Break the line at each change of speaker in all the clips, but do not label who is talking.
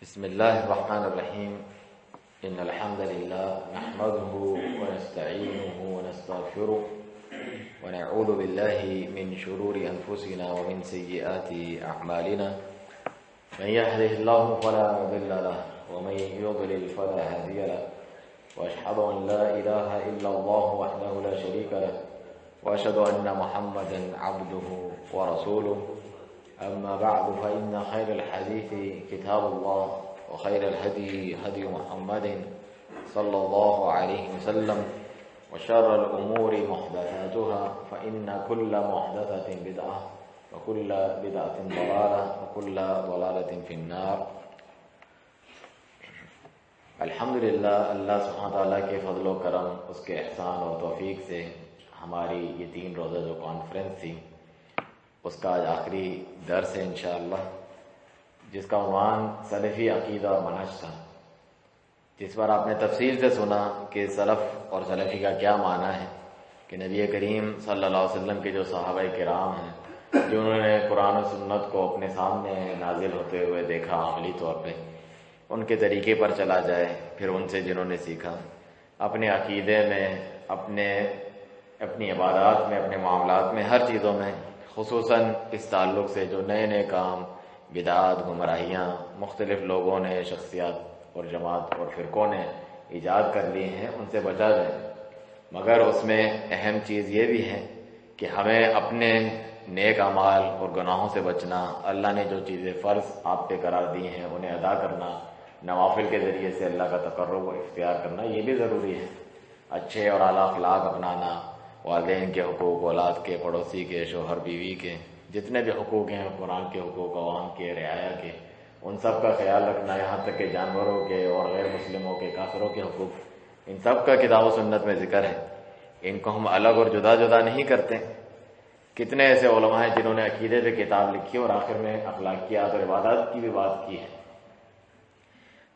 بسم الله الرحمن الرحيم إن الحمد لله نحمده ونستعينه ونستغفره ونعوذ بالله من شرور أنفسنا ومن سيئات أعمالنا من يهده الله فلا مضل له ومن يضلل فلا هادي له وأشهد أن لا إله إلا الله وحده لا شريك له وأشهد أن محمدا عبده ورسوله أما بعد فإن خير الحديث كتاب الله وخير الهدي هدي محمد صلى الله عليه وسلم وشر الأمور محدثاتها فإن كل محدثة بدعة وكل بدعة ضلالة وكل ضلالة في النار۔ الحمدللہ اللہ سبحانہ تعالیٰ کے فضل و کرم، اس کے احسان اور توفیق سے ہماری یہ 3 روزہ جو کانفرنس تھی اس کا آج آخری درس ہے انشاءاللہ، جس کا عنوان سلفی عقیدہ اور منہج تھا، جس پر آپ نے تفصیل سے سنا کہ سلف اور سلفی کا کیا معنی ہے، کہ نبی کریم صلی اللہ علیہ وسلم کے جو صحابہ کرام ہیں جنہوں نے قرآن و سنت کو اپنے سامنے نازل ہوتے ہوئے دیکھا عملی طور پہ، ان کے طریقے پر چلا جائے، پھر ان سے جنہوں نے سیکھا، اپنے عقیدے میں، اپنی عبادات میں، اپنے معاملات میں، ہر چیزوں میں، خصوصاً اس تعلق سے جو نئے نئے کام، بدعات، گمراہیاں مختلف لوگوں نے، شخصیات اور جماعت اور فرقوں نے ایجاد کر لی ہیں، ان سے بچا جائے۔ مگر اس میں اہم چیز یہ بھی ہے کہ ہمیں اپنے نیک اعمال اور گناہوں سے بچنا، اللہ نے جو چیزیں فرض آپ پہ قرار دی ہیں انہیں ادا کرنا، نوافل کے ذریعے سے اللہ کا تقرب و اختیار کرنا، یہ بھی ضروری ہے۔ اچھے اور اعلیٰ اخلاق اپنانا، والدین کے حقوق، اولاد کے، پڑوسی کے، شوہر بیوی کے، جتنے بھی حقوق ہیں، قرآن کے حقوق، عوام کے، رعایا کے، ان سب کا خیال رکھنا، یہاں تک کہ جانوروں کے اور غیر مسلموں کے، کافروں کے حقوق، ان سب کا کتاب و سنت میں ذکر ہے۔ ان کو ہم الگ اور جدا جدا نہیں کرتے۔ کتنے ایسے علماء ہیں جنہوں نے عقیدے پہ کتاب لکھی اور آخر میں اخلاقیات اور عبادات کی بھی بات کی ہے،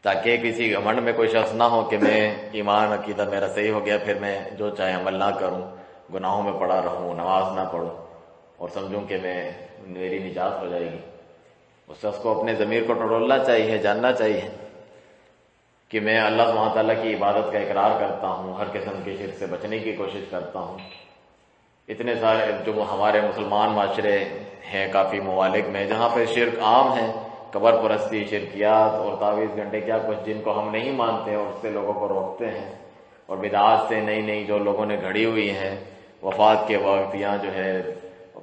تاکہ کسی گھمنڈ میں کوئی شخص نہ ہو کہ میں ایمان عقیدہ میرا صحیح ہو گیا، پھر میں جو چاہے عمل نہ کروں، گناہوں میں پڑا رہوں، نماز نہ پڑھوں اور سمجھوں کہ میری نجات ہو جائے گی۔ اس شخص کو اپنے ضمیر کو ٹٹولنا چاہیے، جاننا چاہیے کہ میں اللہ سبحانہ تعالیٰ کی عبادت کا اقرار کرتا ہوں، ہر قسم کے شرک سے بچنے کی کوشش کرتا ہوں۔ اتنے سارے جو ہمارے مسلمان معاشرے ہیں کافی ممالک میں جہاں پہ شرک عام ہے، قبر پرستی، شرکیات اور تعویذ گھنٹے کیا کچھ، جن کو ہم نہیں مانتے اور اس سے لوگوں کو روکتے ہیں، اور بدعات سے نئی نئی جو لوگوں نے گھڑی ہوئی ہیں، وفات کے وقت یا جو ہے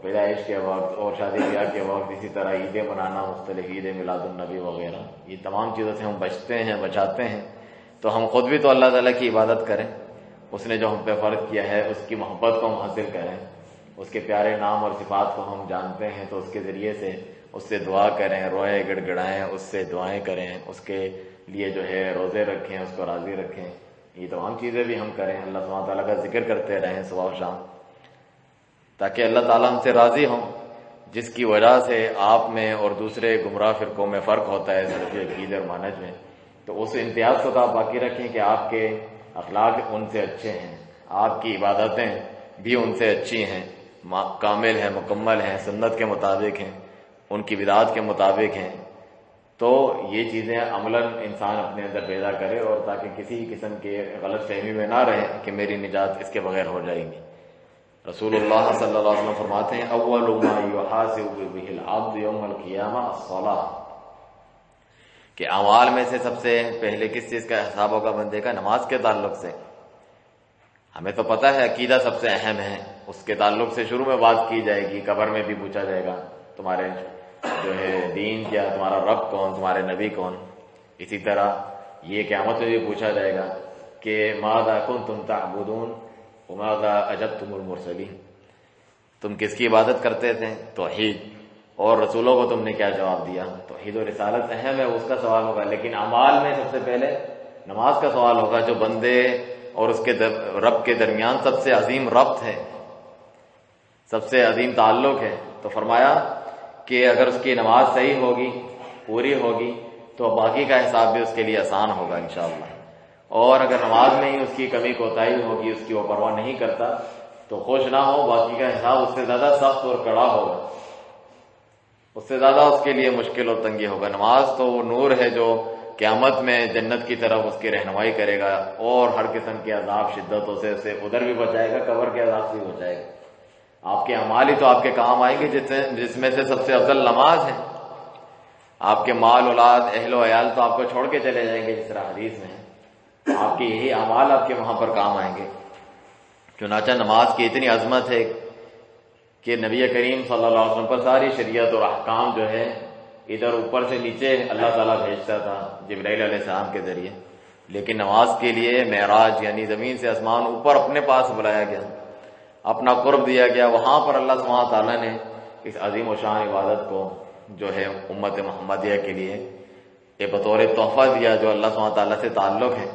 پیدائش کے وقت اور شادی بیاہ کے وقت، اسی طرح عیدیں منانا، مختلف عیدیں، میلاد النبی وغیرہ، یہ تمام چیزوں سے ہم بچتے ہیں، بچاتے ہیں۔ تو ہم خود بھی تو اللہ تعالیٰ کی عبادت کریں، اس نے جو ہم پہ فرض کیا ہے اس کی محبت کو ہم حاصل کریں، اس کے پیارے نام اور صفات کو ہم جانتے ہیں تو اس کے ذریعے سے اس سے دعا کریں، روئیں گڑ گڑائیں، اس سے دعائیں کریں، اس کے لیے جو ہے روزے رکھیں، اس کو راضی رکھیں، یہ تمام چیزیں بھی ہم کریں، اللہ سبحانہ تعالیٰ کا ذکر کرتے رہیں صبح و شام، تاکہ اللہ تعالیٰ ہم سے راضی ہوں، جس کی وجہ سے آپ میں اور دوسرے گمراہ فرقوں میں فرق ہوتا ہے سلفی عقیدے اور منہج میں۔ تو اس امتیاز کو تو آپ باقی رکھیں کہ آپ کے اخلاق ان سے اچھے ہیں، آپ کی عبادتیں بھی ان سے اچھی ہیں، کامل ہیں، مکمل ہیں، سنت کے مطابق ہیں، ان کی بدعات کے مطابق ہیں۔ تو یہ چیزیں عملاً انسان اپنے اندر پیدا کرے، اور تاکہ کسی قسم کے غلط فہمی میں نہ رہے کہ میری نجات اس کے بغیر ہو جائے گی۔ رسول اللہ صلی اللہ علیہ وسلم فرماتے ہیں اول ما یحاسب بہ العبد یوم القیامہ الصلاۃ، کہ اعمال میں سے سب سے پہلے کس چیز کا حساب ہوگا بندے کا؟ نماز کے تعلق سے۔ ہمیں تو پتہ ہے عقیدہ سب سے اہم ہے، اس کے تعلق سے شروع میں بات کی جائے گی، قبر میں بھی پوچھا جائے گا تمہارے جو ہے دین کیا، تمہارا رب کون، تمہارے نبی کون۔ اسی طرح یہ قیامت میں بھی پوچھا جائے گا کہ ماذا کنتم تعبدون وماذا اجبتم المرسلین، تم کس کی عبادت کرتے تھے؟ توحید، اور رسولوں کو تم نے کیا جواب دیا؟ توحید و رسالت اہم ہے، اس کا سوال ہوگا، لیکن اعمال میں سب سے پہلے نماز کا سوال ہوگا، جو بندے اور اس کے رب کے درمیان سب سے عظیم ربط ہے، سب سے عظیم تعلق ہے۔ تو فرمایا کہ اگر اس کی نماز صحیح ہوگی، پوری ہوگی، تو باقی کا حساب بھی اس کے لیے آسان ہوگا انشاءاللہ، اور اگر نماز میں ہی اس کی کمی کوتاہی ہوگی، اس کی وہ پرواہ نہیں کرتا، تو خوش نہ ہو، باقی کا حساب اس سے زیادہ سخت اور کڑا ہوگا۔ اس سے زیادہ اس کے لیے مشکل اور تنگی ہوگا۔ نماز تو وہ نور ہے جو قیامت میں جنت کی طرف اس کی رہنمائی کرے گا اور ہر قسم کے عذاب شدتوں سے اسے ادھر بھی بچائے گا، قبر کے عذاب سے بھی بچائے گا۔ آپ کے اعمال ہی تو آپ کے کام آئیں گے، جس میں سے سب سے افضل نماز ہے۔ آپ کے مال اولاد اہل و عیال تو آپ کو چھوڑ کے چلے جائیں گے، جس طرح حدیث میں ہے، آپ کے یہی اعمال آپ کے وہاں پر کام آئیں گے۔ چنانچہ نماز کی اتنی عظمت ہے کہ نبی کریم صلی اللہ علیہ وسلم پر ساری شریعت اور احکام جو ہے ادھر اوپر سے نیچے اللہ تعالیٰ بھیجتا تھا جبرائیل علیہ السلام کے ذریعے، لیکن نماز کے لیے معراج یعنی زمین سے آسمان اوپر اپنے پاس بلایا گیا، اپنا قرب دیا گیا۔ وہاں پر اللہ سبحانہ تعالیٰ نے اس عظیم و شان عبادت کو جو ہے امت محمدیہ کے لیے یہ بطور تحفہ دیا جو اللہ سبحانہ تعالیٰ سے تعلق ہے۔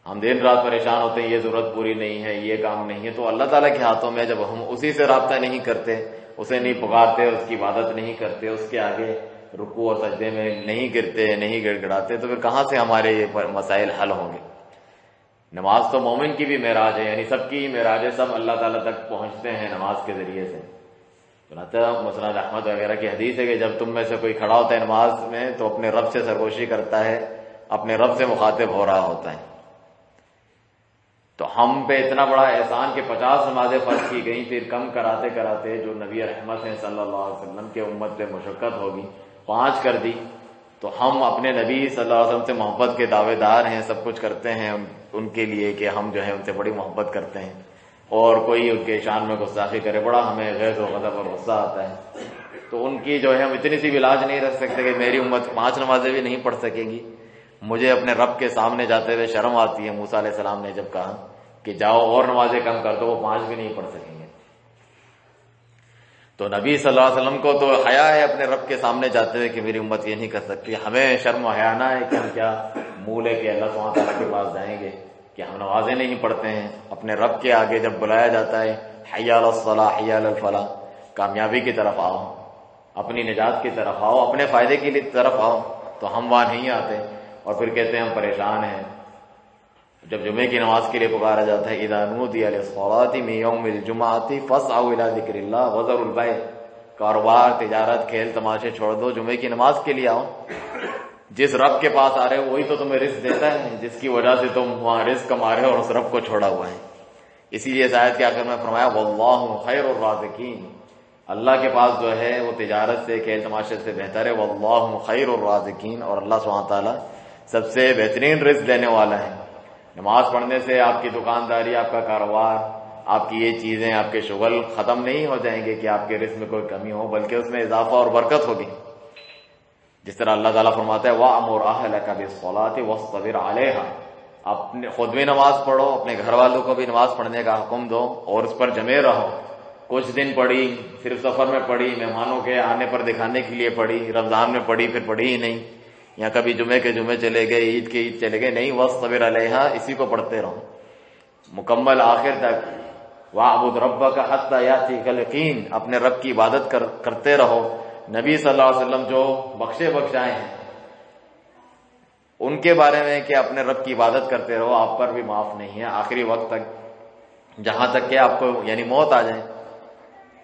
ہم دن رات پریشان ہوتے ہیں، یہ ضرورت پوری نہیں ہے، یہ کام نہیں ہے، تو اللہ تعالیٰ کے ہاتھوں میں جب ہم اسی سے رابطہ نہیں کرتے، اسے نہیں پکارتے، اس کی عبادت نہیں کرتے، اس کے آگے رکوع اور سجدے میں نہیں گرتے، نہیں گڑ گڑاتے، تو پھر کہاں سے ہمارے یہ مسائل حل ہوں گے؟ نماز تو مومن کی بھی معراج ہے، یعنی سب کی معراج ہے، سب اللہ تعالیٰ تک پہنچتے ہیں نماز کے ذریعے سے۔ چنانچہ مسند احمد وغیرہ کی حدیث ہے کہ جب تم میں سے کوئی کھڑا ہوتا ہے نماز میں تو اپنے رب سے سرگوشی کرتا ہے، اپنے رب سے مخاطب ہو رہا ہوتا ہے۔ تو ہم پہ اتنا بڑا احسان کہ 50 نمازیں فرض کی گئیں، پھر کم کراتے کراتے جو نبی رحمت ہیں صلی اللہ علیہ وسلم کے امت پہ مشقت ہوگی 5 کر دی، تو ہم اپنے نبی صلی اللہ علیہ وسلم سے محبت کے دعوے دار ہیں، سب کچھ کرتے ہیں ان کے لیے کہ ہم جو ہے ان سے بڑی محبت کرتے ہیں، اور کوئی ان کے شان میں گستاخی کرے بڑا ہمیں غیظ و غضب اور غصہ آتا ہے۔ تو ان کی جو ہے ہم اتنی سی بھی لاج نہیں رکھ سکتے کہ میری امت 5 نمازیں بھی نہیں پڑھ سکے گی، مجھے اپنے رب کے سامنے جاتے ہوئے شرم آتی ہے۔ موسیٰ علیہ السلام نے جب کہا کہ جاؤ اور نمازیں کم کر دو، وہ 5 بھی نہیں پڑھ سکیں گے۔ تو نبی صلی اللہ علیہ وسلم کو تو حیا ہے اپنے رب کے سامنے جاتے ہوئے کہ میری امت یہ نہیں کر سکتی، ہمیں شرم و حیا نہ ہے کہ ہم کیا منہ لے کے اللہ سبحانہ تعالیٰ کے پاس جائیں گے کہ ہم نمازیں نہیں پڑھتے ہیں۔ اپنے رب کے آگے جب بلایا جاتا ہے حی علی الصلاح حی علی الفلاح، کامیابی کی طرف آؤ، اپنی نجات کی طرف آؤ، اپنے فائدے کی طرف آؤ، تو ہم وہاں نہیں آتے اور پھر کہتے ہیں ہم پریشان ہیں۔ جب جمعے کی نماز کے لیے پکارا جاتا ہے اذا نودی للصلاۃ من یوم الجمعۃ فاسعوا الی ذکر اللہ وذروا البیع، کاروبار تجارت کھیل تماشے چھوڑ دو، جمعے کی نماز کے لیے آؤ۔ جس رب کے پاس آ رہے ہو وہی تو تمہیں رزق دیتا ہے، جس کی وجہ سے تم وہاں رزق کما رہے ہو اور اس رب کو چھوڑا ہوا ہے۔ اسی لیے اس آیت کے آخر میں فرمایا واللہ خیر الرازقین، اللہ کے پاس جو ہے وہ تجارت سے کھیل تماشے سے بہتر ہے، واللہ خیر الرازقین، اور اللہ سبحانہ تعالیٰ سب سے بہترین رزق دینے والا ہے۔ نماز پڑھنے سے آپ کی دکانداری، آپ کا کاروبار، آپ کی یہ چیزیں، آپ کے شغل ختم نہیں ہو جائیں گے کہ آپ کے رزق میں کوئی کمی ہو، بلکہ اس میں اضافہ اور برکت ہوگی۔ جس طرح اللہ تعالیٰ فرماتا ہے وَأْمُرْ أَهْلَكَ بِالصَّلَاةِ وَاصْطَبِرْ عَلَيْهَا، اپنے خود بھی نماز پڑھو، اپنے گھر والوں کو بھی نماز پڑھنے کا حکم دو اور اس پر جمے رہو۔ کچھ دن پڑھی، صرف سفر میں پڑھی، مہمانوں کے آنے پر دکھانے کے لیے پڑھی، رمضان میں پڑھی پھر پڑھی ہی نہیں، یا کبھی جمعے کے جمعے چلے گئے، عید کے عید چلے گئے، نہیں، وَاصْطَبِرْ عَلَيْهَا، اسی کو پڑھتے رہو مکمل آخر تک۔ وَاعْبُدْ رَبَّكَ حَتَّى يَأْتِيَكَ الْيَقِينُ، اپنے رب کی عبادت کرتے رہو۔ نبی صلی اللہ علیہ وسلم جو بخشے بخشائے ہیں ان کے بارے میں کہ اپنے رب کی عبادت کرتے رہو، آپ پر بھی معاف نہیں ہے آخری وقت تک، جہاں تک کہ آپ کو یعنی موت آ جائے۔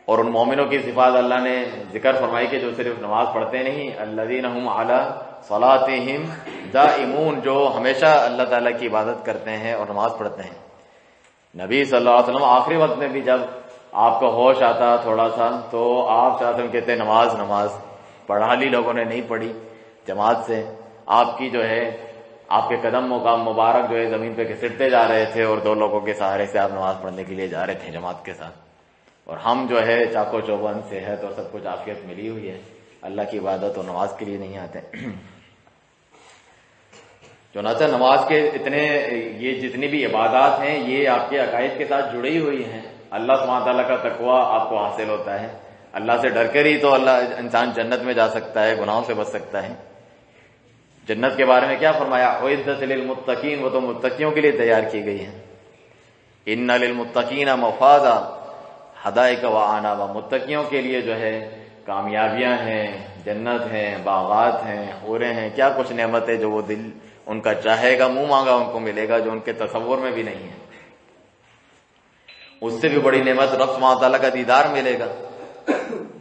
اور ان مومنوں کی صفات اللہ نے ذکر فرمائی کہ جو صرف نماز پڑھتے نہیں، الذین هم علی صلاتہم دائمون، جو ہمیشہ اللہ تعالیٰ کی عبادت کرتے ہیں اور نماز پڑھتے ہیں۔ نبی صلی اللہ علیہ وسلم آخری وقت میں بھی جب آپ کو ہوش آتا تھوڑا سا تو آپ صلی اللہ علیہ وسلم کہتے ہیں نماز نماز، پڑھا لی لوگوں نے نہیں پڑھی جماعت سے، آپ کی جو ہے آپ کے قدم مبارک جو ہے زمین پہ گھسٹتے جا رہے تھے اور 2 لوگوں کے سہارے سے آپ نماز پڑھنے کے لیے جا رہے تھے جماعت کے ساتھ، اور ہم جو ہے چاقو چوبند صحت اور سب کچھ عافیت ملی ہوئی ہے، اللہ کی عبادت اور نماز کے لیے نہیں آتے۔ چنانچہ نماز کے یہ جتنی بھی عبادات ہیں یہ آپ کے عقائد کے ساتھ جڑی ہوئی ہیں۔ اللہ سبحانہ تعالیٰ کا تقویٰ آپ کو حاصل ہوتا ہے، اللہ سے ڈر کر ہی تو انسان جنت میں جا سکتا ہے، گناہوں سے بچ سکتا ہے۔ جنت کے بارے میں کیا فرمایا؟ اعدت للمتقین، وہ تو متقیوں کے لیے تیار کی گئی ہے۔ ان للمتقین مفازا حدائق وعنابا، متقیوں کے لیے جو ہے کامیابیاں ہیں، جنت ہیں، باغات ہیں، حوریں ہیں، کیا کچھ نعمت ہے جو وہ دل ان کا چاہے گا، منہ مانگا ان کو ملے گا، جو ان کے تصور میں بھی نہیں ہے۔ اس سے بھی بڑی نعمت رب سبحانہ تعالیٰ کا دیدار ملے گا۔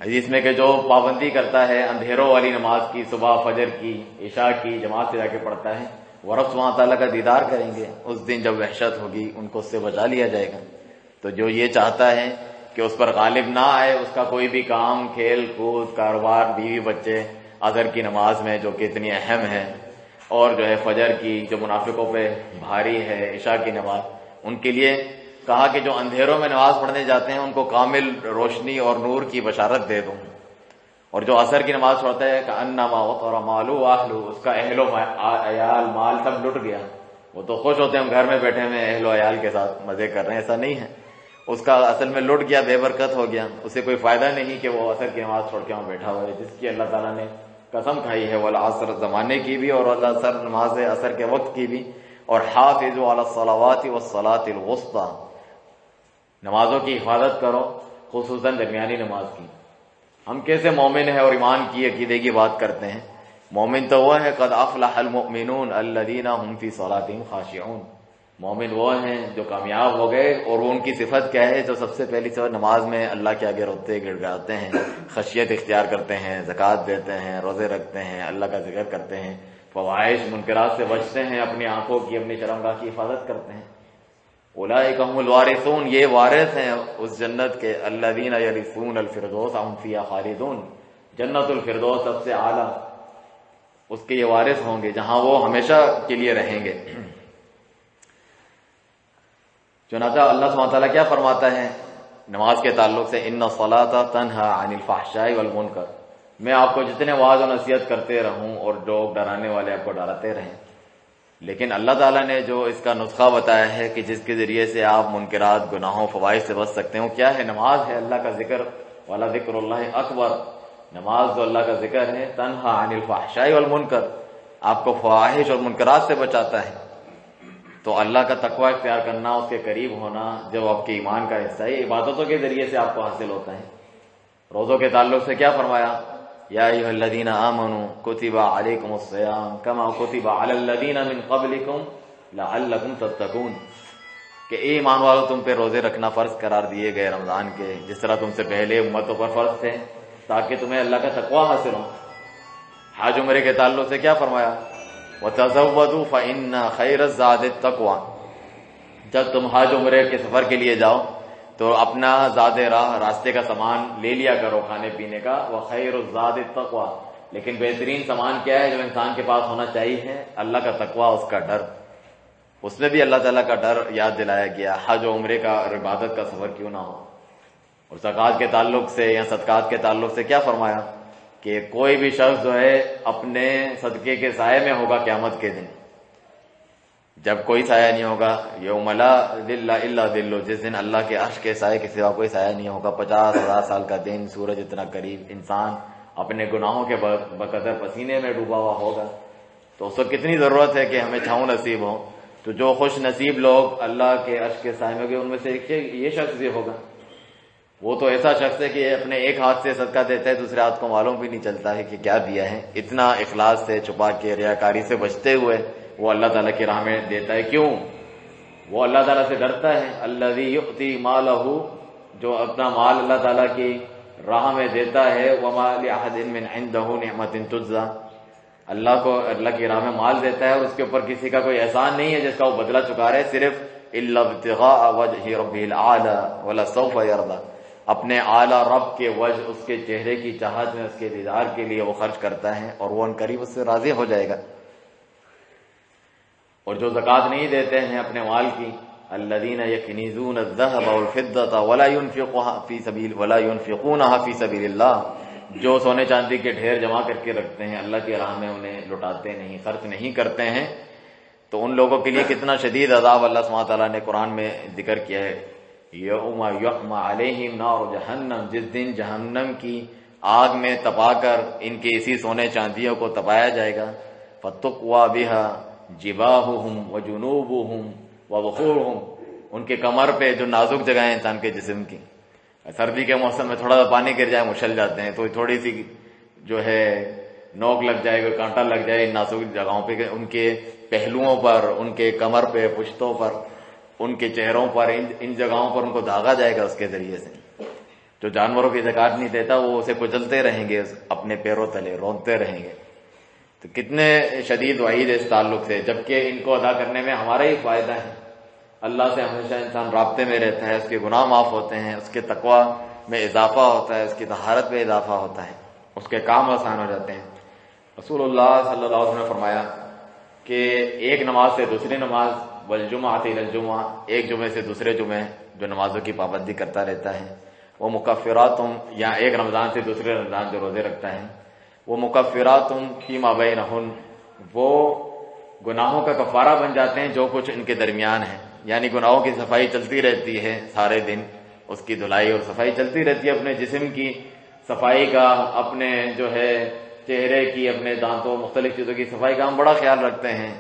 حدیث میں کہ جو پابندی کرتا ہے اندھیروں والی نماز کی، صبح فجر کی، عشاء کی جماعت سے جا کے پڑھتا ہے، وہ رب سبحانہ تعالیٰ کا دیدار کریں گے اس دن جب وحشت ہوگی، ان کو اس سے بچا لیا جائے گا۔ تو جو یہ چاہتا ہے کہ اس پر غالب نہ آئے اس کا کوئی بھی کام، کھیل کود، کاروبار، بیوی بچے، عصر کی نماز میں جو کہ اتنی اہم ہے، اور جو ہے فجر کی جو منافقوں پہ بھاری ہے، عشاء کی نماز، ان کے لیے کہا کہ جو اندھیروں میں نماز پڑھنے جاتے ہیں ان کو کامل روشنی اور نور کی بشارت دے دوں، اور جو عصر کی نماز پڑھتا ہے کأنما وطر مالو واہلو، اس کا اہل و عیال مال سب لٹ گیا، وہ تو خوش ہوتے ہیں ہم گھر میں بیٹھے ہوئے اہل و عیال کے ساتھ مزے کر رہے ہیں، ایسا نہیں ہے، اس کا اصل میں لٹ گیا، بے برکت ہو گیا، اسے کوئی فائدہ نہیں کہ وہ عصر کی نماز چھوڑ کے وہاں بیٹھا ہوا ہے، جس کی اللہ تعالیٰ نے قسم کھائی ہے، والعصر زمانے کی بھی اور العصر نماز عصر کے وقت کی بھی، اور حافظوا علی الصلوات والصلاۃ الوسطی، نمازوں کی حفاظت کرو، خصوصاً درمیانی نماز کی۔ ہم کیسے مومن ہیں اور ایمان کی عقیدے کی بات کرتے ہیں؟ مومن تو وہ ہے قد افلح المؤمنون الذین هم فی صلاتهم خاشعون، مومن وہ ہیں جو کامیاب ہو گئے، اور وہ ان کی صفت کیا ہے؟ جو سب سے پہلی صفت نماز میں اللہ کے آگے روتے گڑگڑاتے ہیں، خشیت اختیار کرتے ہیں، زکوٰۃ دیتے ہیں، روزے رکھتے ہیں، اللہ کا ذکر کرتے ہیں، فواحش منکرات سے بچتے ہیں، اپنی آنکھوں کی، اپنی شرمگاہ کی حفاظت کرتے ہیں۔ اولئک هم الوارثون، یہ وارث ہیں اس جنت کے، الذین یرثون الفردوس هم فیہا خالدون، جنت الفردوس سب سے اعلیٰ، اس کے یہ وارث ہوں گے جہاں وہ ہمیشہ کے لیے رہیں گے۔ چنانچہ اللہ سبحانہ تعالیٰ کیا فرماتا ہے نماز کے تعلق سے؟ ان الصلاۃ تنہی عن الفحشاء والمنکر، میں آپ کو جتنے واعظ و نصیحت کرتے رہوں اور جو ڈرانے والے آپ کو ڈراتے رہیں، لیکن اللہ تعالیٰ نے جو اس کا نسخہ بتایا ہے کہ جس کے ذریعے سے آپ منکرات، گناہوں، فواحش سے بچ سکتے ہیں، وہ کیا ہے؟ نماز ہے، اللہ کا ذکر، والا ذکر اللہ اکبر، نماز جو اللہ کا ذکر ہے، تنہی عن الفحشاء والمنکر، آپ کو فواحش اور منکرات سے بچاتا ہے۔ تو اللہ کا تقوی اختیار کرنا، اس کے قریب ہونا، جب آپ کے ایمان کا حصہ ہے، عبادتوں کے ذریعے سے آپ کو حاصل ہوتا ہے۔ روزوں کے تعلق سے کیا فرمایا؟ یا ایھا الذین آمنوا کتب علیکم الصیام کما کتب علی الذین من قبلکم لعلکم تتقون، کہ اے ایمان والو تم پہ روزے رکھنا فرض قرار دیے گئے رمضان کے، جس طرح تم سے پہلے امتوں پر فرض تھے، تاکہ تمہیں اللہ کا تقوی حاصل ہو۔ حج عمرے کے تعلق سے کیا فرمایا؟ وَتَزَوَّدُوا فَإِنَّ خَيْرَ الزَّادِ التَّقْوَىٰ، جب تم حج عمرے کے سفر کے لیے جاؤ تو اپنا زاد راہ، راستے کا سامان لے لیا کرو کھانے پینے کا، وَخَيْرُ الزَّادِ التَّقْوَىٰ، لیکن بہترین سامان کیا ہے جو انسان کے پاس ہونا چاہیے؟ اللہ کا تقوی، اس کا ڈر۔ اس میں بھی اللہ تعالیٰ کا ڈر یاد دلایا گیا، حج و عمرے کا اور عبادت کا سفر کیوں نہ ہو۔ اور زکوٰۃ کے تعلق سے یا صدقات کے تعلق سے کیا فرمایا؟ کہ کوئی بھی شخص جو ہے اپنے صدقے کے سائے میں ہوگا قیامت کے دن، جب کوئی سایہ نہیں ہوگا، یوم لا ظل الا ظلہ، جس دن اللہ کے عرش کے سائے کے سوا کوئی سایہ نہیں ہوگا، 50,000 سال کا دن، سورج اتنا قریب، انسان اپنے گناہوں کے بقدر پسینے میں ڈوبا ہوا ہوگا، تو اس کو کتنی ضرورت ہے کہ ہمیں چھاؤں نصیب ہو۔ تو جو خوش نصیب لوگ اللہ کے عرش کے سائے میں گئے، ان میں سے یہ شخص بھی ہوگا۔ وہ تو ایسا شخص ہے کہ اپنے ایک ہاتھ سے صدقہ دیتا ہے، دوسرے ہاتھ کو معلوم بھی نہیں چلتا ہے کہ کیا دیا ہے، اتنا اخلاص سے، چھپا کے، ریاکاری سے بچتے ہوئے وہ اللہ تعالیٰ کی راہ میں دیتا ہے۔ کیوں؟ وہ اللہ تعالیٰ سے ڈرتا ہے۔ الذی یؤتی مالہ، جو اپنا مال اللہ تعالیٰ کی راہ میں دیتا ہے، وما لأحد من عنده نعمۃ تجزی، اللہ کو اللہ کی راہ میں مال دیتا ہے اور اس کے اوپر کسی کا کوئی احسان نہیں ہے جس کا وہ بدلہ چکا رہے، صرف الا ابتغاء وجہ ربہ الاعلی ولسوف یرضی، اپنے اعلیٰ رب کے وجہ، اس کے چہرے کی چاہت میں، اس کے دیدار کے لیے وہ خرچ کرتا ہے، اور وہ عنقریب اس سے راضی ہو جائے گا۔ اور جو زکوٰۃ نہیں دیتے ہیں اپنے مال کی، الذین یکنزون الذهب والفضة ولا ينفقونها فی سبیل اللہ، جو سونے چاندی کے ڈھیر جمع کر کے رکھتے ہیں، اللہ کی راہ میں انہیں لٹاتے نہیں، خرچ نہیں کرتے ہیں، تو ان لوگوں کے لیے کتنا شدید عذاب اللہ سبحانہ تعالیٰ نے قرآن میں ذکر کیا ہے۔ یوم یحمى علیہم نار جہنم، جس دن جہنم کی آگ میں تپا کر ان کے اسی سونے چاندیوں کو تپایا جائے گا، فتقوی بها جباہہم وجنوبہم وظہورہم، ان کے کمر پہ جو نازک جگہیں انسان کے جسم کی، سردی کے موسم میں تھوڑا سا پانی گر جائے مچھل جاتے ہیں، تو تھوڑی سی جو ہے نوک لگ جائے گا، کانٹا لگ جائے ان نازک جگہوں پہ، ان کے پہلوؤں پر، ان کے کمر پہ، پشتوں پر، ان کے چہروں پر، ان جگہوں پر ان کو داغا جائے گا اس کے ذریعے سے۔ جو جانوروں کی زکات نہیں دیتا وہ اسے کچلتے رہیں گے اپنے پیروں تلے، رونتے رہیں گے۔ تو کتنے شدید وعید ہے اس تعلق سے، جبکہ ان کو ادا کرنے میں ہمارا ہی فائدہ ہے۔ اللہ سے ہمیشہ انسان رابطے میں رہتا ہے، اس کے گناہ معاف ہوتے ہیں، اس کے تقوی میں اضافہ ہوتا ہے، اس کی طہارت میں اضافہ ہوتا ہے، اس کے کام آسان ہو جاتے ہیں۔ رسول اللہ صلی اللہ علیہ وسلم نے فرمایا کہ ایک نماز سے دوسری نماز، والجمعۃ الی الجمعہ، ایک جمعے سے دوسرے جمعے جو نمازوں کی پابندی کرتا رہتا ہے، وہ مکفراتم، یا ایک رمضان سے دوسرے رمضان جو روزے رکھتا ہے، وہ مکفراتم فیما بینہن، وہ گناہوں کا کفارہ بن جاتے ہیں جو کچھ ان کے درمیان ہے۔ یعنی گناہوں کی صفائی چلتی رہتی ہے سارے دن، اس کی دھلائی اور صفائی چلتی رہتی ہے، اپنے جسم کی صفائی کا، اپنے جو ہے چہرے کی، اپنے دانتوں، مختلف چیزوں کی صفائی کا ہم بڑا خیال رکھتے ہیں۔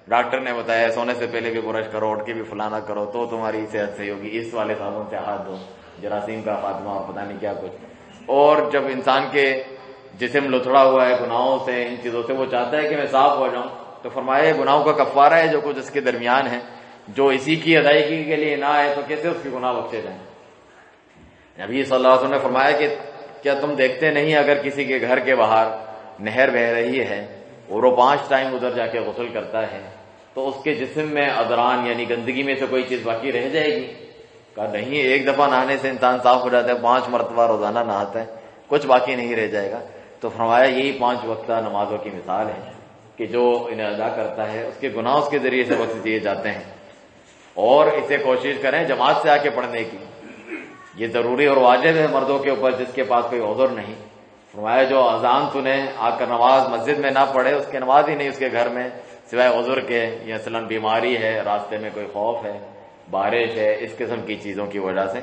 ڈاکٹر نے بتایا سونے سے پہلے بھی برش کرو، اٹھ کے بھی فلانا کرو تو تمہاری صحت صحیح ہوگی، اس والے صابن سے ہاتھ دھو، جراثیم کا خاتمہ اور پتہ نہیں کیا کچھ۔ اور جب انسان کے جسم لتھڑا ہوا ہے گناہوں سے، ان چیزوں سے، وہ چاہتا ہے کہ میں صاف ہو جاؤں، تو فرمایا گناہوں کا کفارہ ہے جو کچھ اس کے درمیان ہے، جو اسی کی ادائیگی کے لیے نہ آئے تو کیسے اس کے گناہ بخشے جائیں۔ نبی صلی اللہ علیہ وسلم نے فرمایا کہ کیا تم دیکھتے نہیں اگر کسی کے گھر کے باہر نہر بہ رہی ہے اور وہ 5 ٹائم ادھر جا کے غسل کرتا ہے تو اس کے جسم میں ادران یعنی گندگی میں سے کوئی چیز باقی رہ جائے گی؟ کہا نہیں، ایک دفعہ نہانے سے انسان صاف ہو جاتا ہے، 5 مرتبہ روزانہ نہاتا ہے، کچھ باقی نہیں رہ جائے گا۔ تو فرمایا یہی 5 وقتہ نمازوں کی مثال ہے کہ جو انہیں ادا کرتا ہے اس کے گناہ اس کے ذریعے سے بخش دیے جاتے ہیں۔ اور اسے کوشش کریں جماعت سے آ کے پڑھنے کی، یہ ضروری اور واجب ہے مردوں کے اوپر جس کے پاس کوئی عذر نہیں۔ فرمایا جو اذان سنے آ کر نماز مسجد میں نہ پڑھے اس کی نماز ہی نہیں اس کے گھر میں، سوائے عذر کے، یا مثلاً بیماری ہے، راستے میں کوئی خوف ہے، بارش ہے، اس قسم کی چیزوں کی وجہ سے۔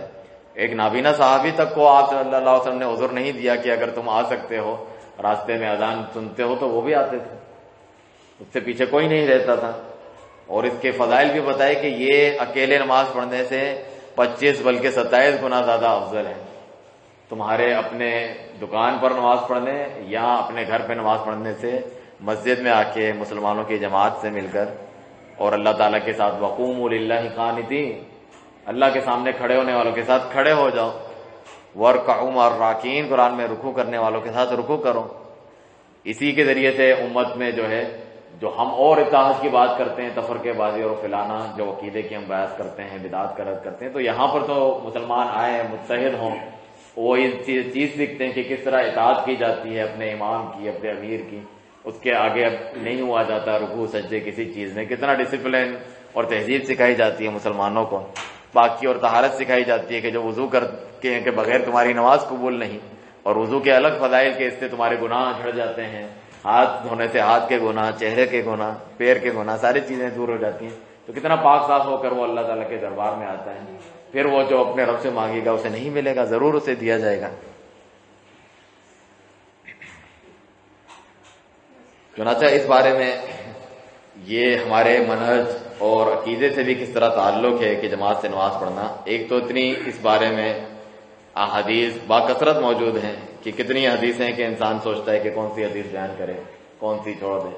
ایک نابینا صحابی تک کو آپ صلی اللہ علیہ وسلم نے عذر نہیں دیا کہ اگر تم آ سکتے ہو، راستے میں اذان سنتے ہو، تو وہ بھی آتے تھے، اس سے پیچھے کوئی نہیں رہتا تھا۔ اور اس کے فضائل بھی بتائے کہ یہ اکیلے نماز پڑھنے سے 25 بلکہ 27 گنا زیادہ افضل ہے تمہارے اپنے دکان پر نماز پڑھنے یا اپنے گھر پہ نماز پڑھنے سے، مسجد میں آ کے مسلمانوں کی جماعت سے مل کر اور اللہ تعالیٰ کے ساتھ وقوموا للہ قانتین، اللہ کے سامنے کھڑے ہونے والوں کے ساتھ کھڑے ہو جاؤ، وارکعوا مع الراکعین، قرآن میں رکوع کرنے والوں کے ساتھ رکوع کرو۔ اسی کے ذریعے سے امت میں جو ہے، جو ہم اور اتحاد کی بات کرتے ہیں، تفرقے بازی اور فلانا جو عقیدے کی ہم بحث کرتے ہیں، بدعات کا رد کرتے ہیں، تو یہاں پر تو مسلمان آئے متحد ہوں، وہ اس چیز سیکھتے ہیں کہ کس طرح اطاعت کی جاتی ہے اپنے امام کی، اپنے امیر کی، اس کے آگے اب نہیں ہوا جاتا رکوع سجدے کسی چیز میں، کتنا ڈسپلن اور تہذیب سکھائی جاتی ہے مسلمانوں کو، پاکی اور طہارت سکھائی جاتی ہے کہ جو وضو کر کے بغیر تمہاری نماز قبول نہیں، اور وضو کے الگ فضائل کے، اس سے تمہارے گناہ جھڑ جاتے ہیں، ہاتھ دھونے سے ہاتھ کے گناہ، چہرے کے گناہ، پیر کے گناہ، ساری چیزیں دور ہو جاتی ہیں۔ تو کتنا پاک صاف ہو کر وہ اللہ تعالیٰ کے دربار میں آتا ہے، پھر وہ جو اپنے رب سے مانگے گا اسے نہیں ملے گا، ضرور اسے دیا جائے گا۔ چنانچہ اس بارے میں یہ ہمارے منہج اور عقیدے سے بھی کس طرح تعلق ہے کہ جماعت سے نماز پڑھنا، ایک تو اتنی اس بارے میں احادیث باکثرت موجود ہیں کہ کتنی حدیثیں ہیں کہ انسان سوچتا ہے کہ کون سی حدیث بیان کرے، کون سی چھوڑ دے۔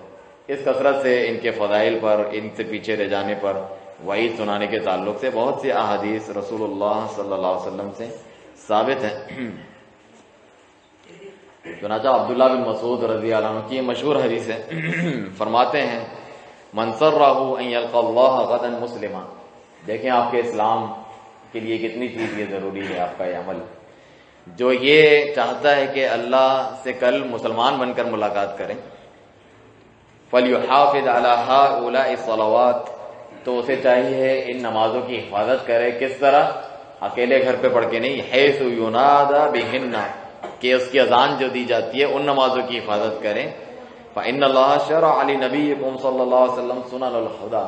اس کثرت سے ان کے فضائل پر، ان سے پیچھے رہ جانے پر، وعید سنانے کے تعلق سے بہت سی احادیث رسول اللہ صلی اللہ علیہ وسلم سے ثابت ہیں۔ چنانچہ عبداللہ بن مسعود رضی اللہ عنہ کی یہ مشہور حدیث ہے، فرماتے ہیں من سرہ ان یلقى اللہ غدا مسلما، دیکھیں آپ کے اسلام کے لیے کتنی چیز یہ ضروری ہے، آپ کا یہ عمل، جو یہ چاہتا ہے کہ اللہ سے کل مسلمان بن کر ملاقات کریں، فَلْيُحَافِظْ عَلَى هَؤُلَاءِ الصَّلَوَاتِ، تو اسے چاہیے ان نمازوں کی حفاظت کرے۔ کس طرح؟ اکیلے گھر پہ پڑھ کے نہیں، حیث يُنَادَى بِهِنَّ، کہ اس کی اذان جو دی جاتی ہے ان نمازوں کی حفاظت کریں۔ فَإِنَّ اللَّهَ شَرَعَ لِنَبِيِّكُمْ صلی اللہ علیہ وسلم سُنَنَ الْہُدَى،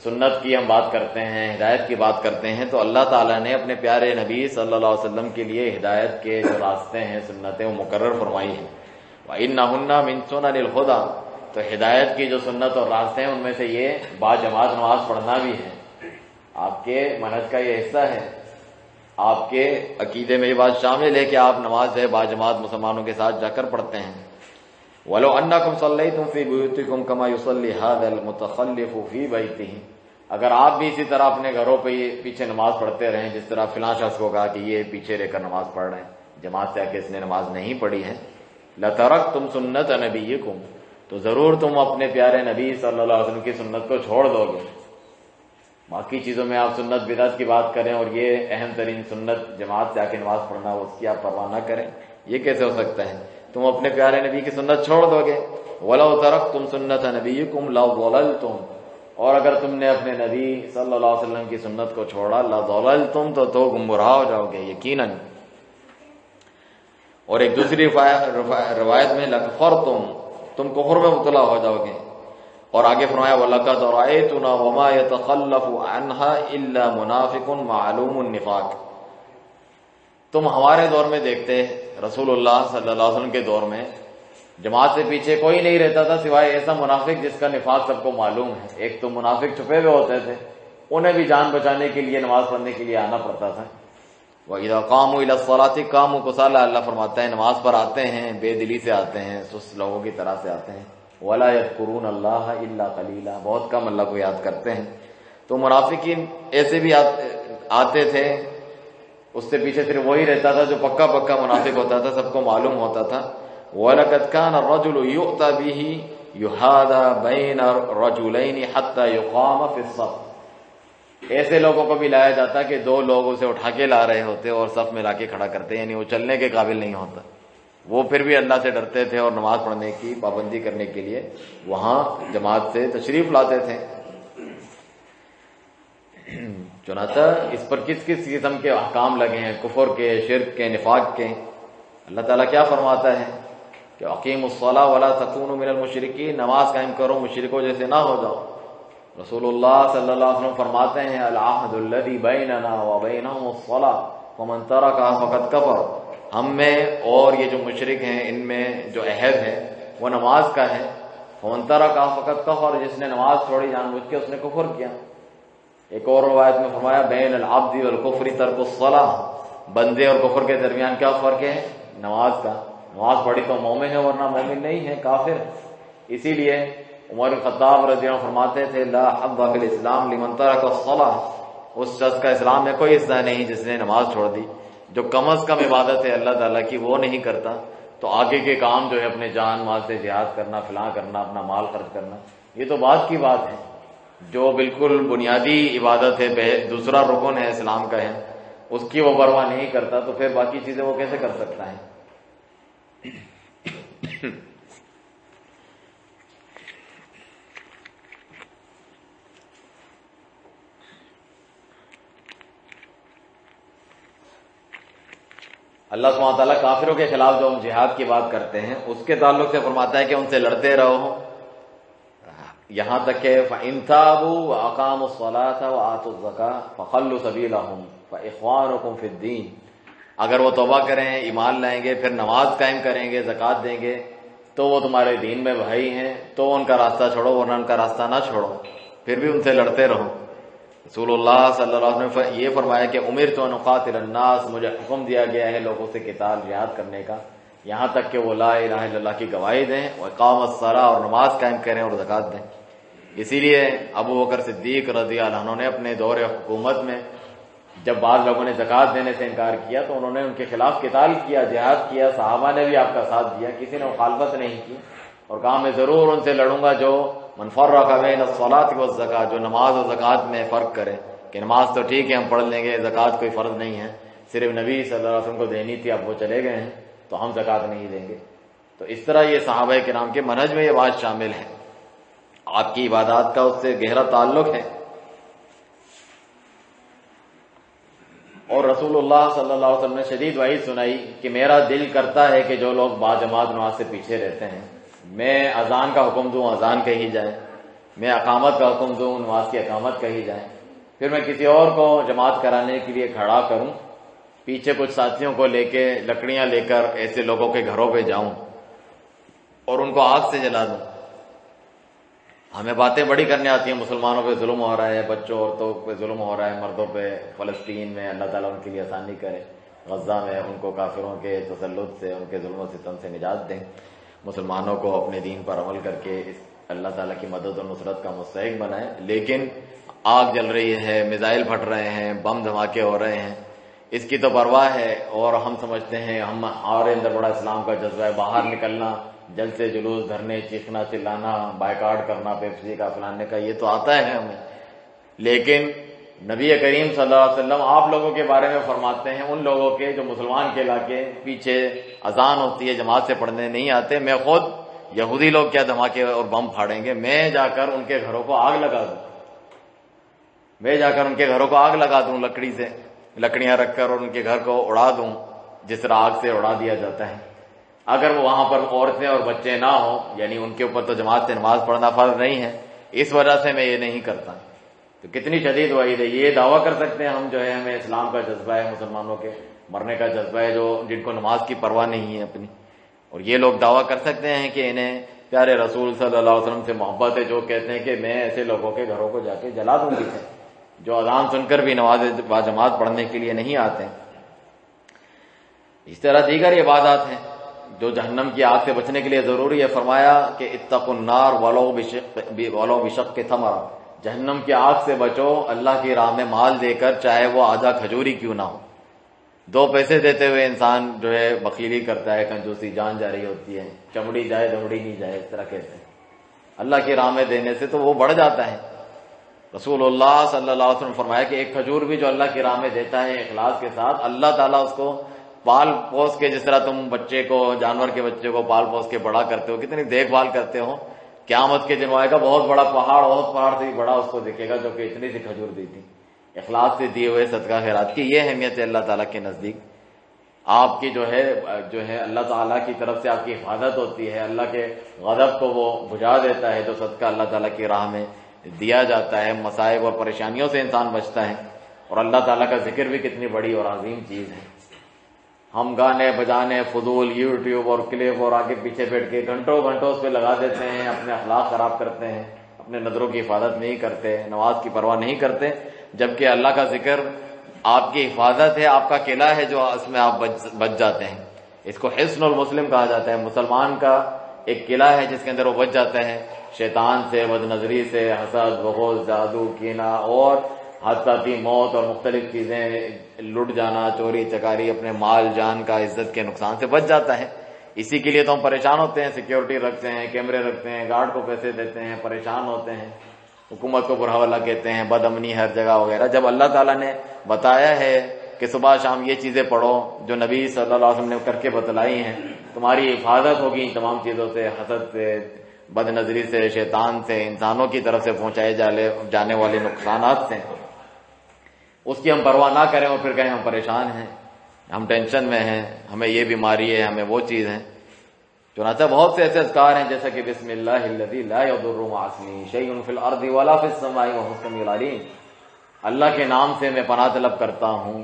سنت کی ہم بات کرتے ہیں، ہدایت کی بات کرتے ہیں، تو اللہ تعالیٰ نے اپنے پیارے نبی صلی اللہ علیہ وسلم کے لیے ہدایت کے جو راستے ہیں، سنتیں، وہ مقرر فرمائی ہیں۔ وَإِنَّهُنَّ مِن سُنَنِ الْہُدَى، تو ہدایت کی جو سنت اور راستے ہیں ان میں سے یہ باجماعت نماز پڑھنا بھی ہے، آپ کے منہج کا یہ حصہ ہے، آپ کے عقیدے میں یہ بات شامل ہے کہ آپ نماز ہے باجماعت مسلمانوں کے ساتھ جا کر پڑھتے ہیں۔ وَلَوْ أَنَّكُمْ صَلَّيْتُمْ فِي بُيُوتِكُمْ كَمَا يُصَلِّي هَذَا الْمُتَخَلِّفُ فِي بَيْتِهِ، اگر آپ بھی اسی طرح اپنے گھروں پہ پیچھے نماز پڑھتے رہیں، جس طرح فلاں شخص کو کہا کہ یہ پیچھے رہ کر نماز پڑھ رہے ہیں، جماعت سے آ کے اس نے نماز نہیں پڑھی ہے، لَتَرَکْتُمْ سُنَّتَ نَبِيِّكُمْ، تو ضرور تم اپنے پیارے نبی صلی اللہ علیہ وسلم کی سنت کو چھوڑ دو گے۔ باقی چیزوں میں آپ سنت بدعت کی بات کریں اور یہ اہم ترین سنت جماعت سے آ کے نماز پڑھنا، اس کی آپ پرواہ نہ کریں، یہ کیسے ہو سکتا ہے؟ تم اپنے پیارے نبی کی سنت چھوڑ دو گے۔ وَلَوْ تَرَکْتُمْ سُنَّتَ نَبِيِّكُمْ لَضَلَلْتُمْ، اور اگر تم نے اپنے نبی صلی اللہ علیہ وسلم کی سنت کو چھوڑا، لَضَلَلْتُمْ، تو گمراہ ہو جاؤ گے یقیناً۔ اور ایک دوسری روایت میں لَكَفَرْتُمْ، تم کفر میں مبتلا ہو جاؤ گے۔ اور آگے فرمایا وَلَقَدْ رَأَيْتُنَا وَمَا يَتَخَلَّفُ عَنْهَا إِلَّا مُنَافِقٌ مَعْلُومُ النِّفَاقِ، تم ہمارے دور میں دیکھتے، رسول اللہ صلی اللہ علیہ وسلم کے دور میں جماعت سے پیچھے کوئی نہیں رہتا تھا سوائے ایسا منافق جس کا نفاق سب کو معلوم ہے۔ ایک تو منافق چھپے ہوئے ہوتے تھے، انہیں بھی جان بچانے کے لیے نماز پڑھنے کے لیے آنا پڑتا تھا۔ وَإِذَا قَامُوا إِلَى الصَّلَاةِ قَامُوا كُسَالَىٰ، اللہ فرماتا ہے نماز پر آتے ہیں بے دلی سے آتے ہیں، سست لوگوں کی طرح سے آتے ہیں۔ وَلَا يَذْكُرُونَ اللَّهَ إِلَّا قَلِيلًا، بہت کم اللہ کو یاد کرتے ہیں۔ تو منافقین ایسے بھی آتے تھے، اس سے پیچھے صرف وہی رہتا تھا جو پکا منافق ہوتا تھا، سب کو معلوم ہوتا تھا۔ وَلَقَدْ كَانَ الرَّجُلُ يُؤْتَىٰ بِهِ يُحَاذَىٰ بَيْنَ الرَّجُلَيْنِ حَتَّىٰ يُقَامَ فِي الصَّفِّ، ایسے لوگوں کو بھی لایا جاتا کہ دو لوگ اسے اٹھا کے لا رہے ہوتے اور صف میں لا کے کھڑا کرتے، یعنی وہ چلنے کے قابل نہیں ہوتا، وہ پھر بھی اللہ سے ڈرتے تھے اور نماز پڑھنے کی پابندی کرنے کے لیے وہاں جماعت سے تشریف لاتے تھے۔ چنانچہ اس پر کس قسم کے احکام لگے ہیں، کفر کے، شرک کے، نفاق کے۔ اللہ تعالیٰ کیا فرماتا ہے کہ اقیموا الصلاۃ ولا تکونوا من المشرکین، نماز قائم کرو، مشرکوں جیسے نہ ہو جاؤ۔ رسول اللہ صلی اللہ علیہ وسلم فرماتے ہیں العہد الذی بیننا وبینہم الصلاۃ فمن ترکھا فقد کفر، ہم میں اور یہ جو مشرک ہیں ان میں جو عہد ہے وہ نماز کا ہے، فمن ترکھا فقد کفر، جس نے نماز چھوڑی جان بوجھ کے اس نے کفر کیا۔ ایک اور روایت میں فرمایا بین العبد والکفر ترک الصلاۃ، بندے اور کفر کے درمیان کیا فرق ہے؟ نماز کا۔ نماز پڑھی تو مومن ہے ورنہ مومن نہیں ہے، کافر۔ اسی لیے عمر خطاب رضی اللہ عنہ فرماتے تھے لا حظ فی الاسلام لمن ترک الصلاۃ، اس شخص کا اسلام میں کوئی حصہ نہیں جس نے نماز چھوڑ دی۔ جو کم از کم عبادت ہے اللہ تعالیٰ کی وہ نہیں کرتا، تو آگے کے کام جو ہے اپنے جان مال سے جہاد کرنا، فلاں کرنا، اپنا مال خرچ کرنا، یہ تو بعد کی بات ہے۔ جو بالکل بنیادی عبادت ہے، دوسرا رکن ہے اسلام کا ہے، اس کی وہ پرواہ نہیں کرتا، تو پھر باقی چیزیں وہ کیسے کر سکتا ہے؟ اللہ سبحانہ تعالیٰ کافروں کے خلاف جو ہم جہاد کی بات کرتے ہیں اس کے تعلق سے فرماتا ہے کہ ان سے لڑتے رہو، یہاں تک کہ فَإِن تَابُوا وَأَقَامُوا الصَّلَاةَ وَآتُوا الزَّكَاةَ فَخَلُّوا سَبِيلَهُمْ فَإِخْوَانُكُمْ فِي الدِّينِ، اگر وہ توبہ کریں، ایمان لائیں گے، پھر نماز قائم کریں گے، زکوٰۃ دیں گے، تو وہ تمہارے دین میں بھائی ہیں، تو ان کا راستہ چھوڑو ورنہ ان کا راستہ نہ چھوڑو، پھر بھی ان سے لڑتے رہو۔ رسول اللہ صلی اللہ علیہ وسلم نے یہ فرمایا کہ امرت ان اقاتل الناس، مجھے حکم دیا گیا ہے لوگوں سے قتال، جہاد کرنے کا، یہاں تک کہ وہ لا الہ الا اللہ کی گواہی دیں، واقام الصلاۃ، اور نماز قائم کریں اور زکوٰۃ دیں۔ اسی لیے ابو بکر صدیق رضی اللہ عنہ نے اپنے دور حکومت میں جب بعض لوگوں نے زکوٰۃ دینے سے انکار کیا تو انہوں نے ان کے خلاف قتال کیا، جہاد کیا، صحابہ نے بھی آپ کا ساتھ دیا، کسی نے مخالفت نہیں کی، اور کہا میں ضرور ان سے لڑوں گا جو من فرق بین الصلاۃ والزکوٰۃ، جو نماز اور زکوٰۃ میں فرق کرے، کہ نماز تو ٹھیک ہے ہم پڑھ لیں گے، زکوٰۃ کوئی فرض نہیں ہے، صرف نبی صلی اللہ علیہ وسلم کو دینی تھی، اب وہ چلے گئے ہیں تو ہم زکوٰۃ نہیں دیں گے۔ تو اس طرح یہ صحابہ کرام کے منہج میں یہ بات شامل ہے، آپ کی عبادات کا اس سے گہرا تعلق ہے۔ اور رسول اللہ صلی اللہ علیہ وسلم نے شدید وعید سنائی کہ میرا دل کرتا ہے کہ جو لوگ باجماعت نماز سے پیچھے رہتے ہیں، میں اذان کا حکم دوں اذان کہی جائے، میں اقامت کا حکم دوں نماز کی اقامت کہی جائے، پھر میں کسی اور کو جماعت کرانے کے لیے کھڑا کروں، پیچھے کچھ ساتھیوں کو لے کے لکڑیاں لے کر ایسے لوگوں کے گھروں پہ جاؤں اور ان کو آگ سے جلا دوں۔ ہمیں باتیں بڑی کرنے آتی ہیں، مسلمانوں پہ ظلم ہو رہا ہے، بچوں عورتوں پہ ظلم ہو رہا ہے، مردوں پہ، فلسطین میں اللہ تعالیٰ ان کے لیے آسانی کرے، غزہ میں ان کو کافروں کے تسلط سے، ان کے ظلم و ستم سے نجات دیں، مسلمانوں کو اپنے دین پر عمل کر کے اس اللہ تعالیٰ کی مدد و نصرت کا مستحق بنائیں۔ لیکن آگ جل رہی ہے، میزائل پھٹ رہے ہیں، بم دھماکے ہو رہے ہیں، اس کی تو پرواہ ہے، اور ہم سمجھتے ہیں ہمارے اندر بڑا اسلام کا جذبہ ہے، باہر نکلنا، جلسے جلوس دھرنے، چیخنا چلانا، بائیکاٹ کرنا پیپسی کا فلانے کا، یہ تو آتا ہے ہمیں. لیکن نبی کریم صلی اللہ علیہ وسلم آپ لوگوں کے بارے میں فرماتے ہیں، ان لوگوں کے جو مسلمان کے علاقے پیچھے اذان ہوتی ہے جماعت سے پڑھنے نہیں آتے، میں خود یہودی لوگ کیا دھماکے اور بم پھاڑیں گے، میں جا کر ان کے گھروں کو آگ لگا دوں، میں جا کر ان کے گھروں کو آگ لگا دوں، لکڑی سے لکڑیاں رکھ کر، اور ان کے گھر کو اڑا دوں جس طرح آگ سے اڑا دیا جاتا ہے. اگر وہ وہاں پر عورتیں اور بچے نہ ہوں، یعنی ان کے اوپر تو جماعت سے نماز پڑھنا فرض نہیں ہے، اس وجہ سے میں یہ نہیں کرتا. تو کتنی شدید وعید ہے. یہ دعویٰ کر سکتے ہیں ہم جو ہے ہمیں اسلام کا جذبہ ہے، مسلمانوں کے مرنے کا جذبہ ہے، جو جن کو نماز کی پرواہ نہیں ہے اپنی، اور یہ لوگ دعویٰ کر سکتے ہیں کہ انہیں پیارے رسول صلی اللہ علیہ وسلم سے محبت ہے، جو کہتے ہیں کہ میں ایسے لوگوں کے گھروں کو جا کے جلا دوں گی جو اذان سن کر بھی نماز با جماعت پڑھنے کے لیے نہیں آتے. اس طرح دیگر عبادات ہیں جو جہنم کی آگ سے بچنے کے لیے ضروری ہے. فرمایا کہ اتقوا النار ولو بشق تمرہ، جہنم کی آگ سے بچو اللہ کی راہ میں مال دے کر، چاہے وہ آدھا کھجوری کیوں نہ ہو. 2 پیسے دیتے ہوئے انسان جو ہے بخیلی کرتا ہے، کنجوسی، جان جا رہی ہوتی ہے، چمڑی جائے دمڑی نہیں جائے، اس طرح کہتے ہیں. اللہ کی راہ میں دینے سے تو وہ بڑھ جاتا ہے. رسول اللہ صلی اللہ علیہ وسلم فرمایا کہ ایک کھجور بھی جو اللہ کی راہ میں دیتا ہے اخلاص کے ساتھ، اللہ تعالیٰ اس کو پال پوس کے، جس طرح تم بچے کو، جانور کے بچے کو پال پوس کے بڑا کرتے ہو، کتنی دیکھ بھال کرتے ہو، قیامت کے دن آئے گا بہت بڑا پہاڑ، بہت پہاڑ سے بھی بڑا اس کو دکھے گا، جو کہ اتنی سی کھجور دی تھی، اخلاص سے دیے ہوئے صدقہ خیرات کی. یہ اہمیت ہے اللہ تعالیٰ کے نزدیک. آپ کی جو ہے اللہ تعالیٰ کی طرف سے آپ کی حفاظت ہوتی ہے، اللہ کے غضب کو وہ بجھا دیتا ہے جو صدقہ اللہ تعالیٰ کی راہ میں دیا جاتا ہے. مصائب اور پریشانیوں سے انسان بچتا ہے. اور اللہ تعالیٰ کا ذکر بھی کتنی بڑی اور عظیم چیز ہے. ہم گانے بجانے، فضول یوٹیوب اور کلپ اور آگے پیچھے بیٹھ کے گھنٹوں گھنٹوں اس پہ لگا دیتے ہیں، اپنے اخلاق خراب کرتے ہیں، اپنے نظروں کی حفاظت نہیں کرتے، نماز کی پرواہ نہیں کرتے، جبکہ اللہ کا ذکر آپ کی حفاظت ہے، آپ کا قلعہ ہے جو اس میں آپ بچ جاتے ہیں. اس کو حصن المسلم کہا جاتا ہے. مسلمان کا ایک قلعہ ہے جس کے اندر وہ بچ جاتا ہے شیطان سے، بد نظری سے، حسد، بغض، جادو، کینہ اور حادثاتی موت اور مختلف چیزیں، لٹ جانا، چوری چکاری، اپنے مال جان کا، عزت کے نقصان سے بچ جاتا ہے. اسی کے لیے تو ہم پریشان ہوتے ہیں، سیکیورٹی رکھتے ہیں، کیمرے رکھتے ہیں، گارڈ کو پیسے دیتے ہیں، پریشان ہوتے ہیں، حکومت کو برا بھلا کہتے ہیں، بد امنی ہر جگہ وغیرہ. جب اللہ تعالیٰ نے بتایا ہے کہ صبح شام یہ چیزیں پڑھو جو نبی صلی اللہ علیہ وسلم نے کر کے بتلائی ہیں، تمہاری حفاظت ہوگی ان تمام چیزوں سے، حسد سے، بد نظری سے، شیطان سے، انسانوں کی طرف سے پہنچائے جانے والے نقصانات سے، اس کی ہم پرواہ نہ کریں اور پھر کہیں ہم پریشان ہیں، ہم ٹینشن میں ہیں، ہمیں یہ بیماری ہے، ہمیں وہ چیز ہے. چنانچہ بہت سے ایسے اذکار ہیں جیسا کہ بسم اللہ الذی لا یضر مع اسمہ شیء فی الارض ولا فی السماء وهو السمیع العلیم. اللہ کے نام سے میں پناہ طلب کرتا ہوں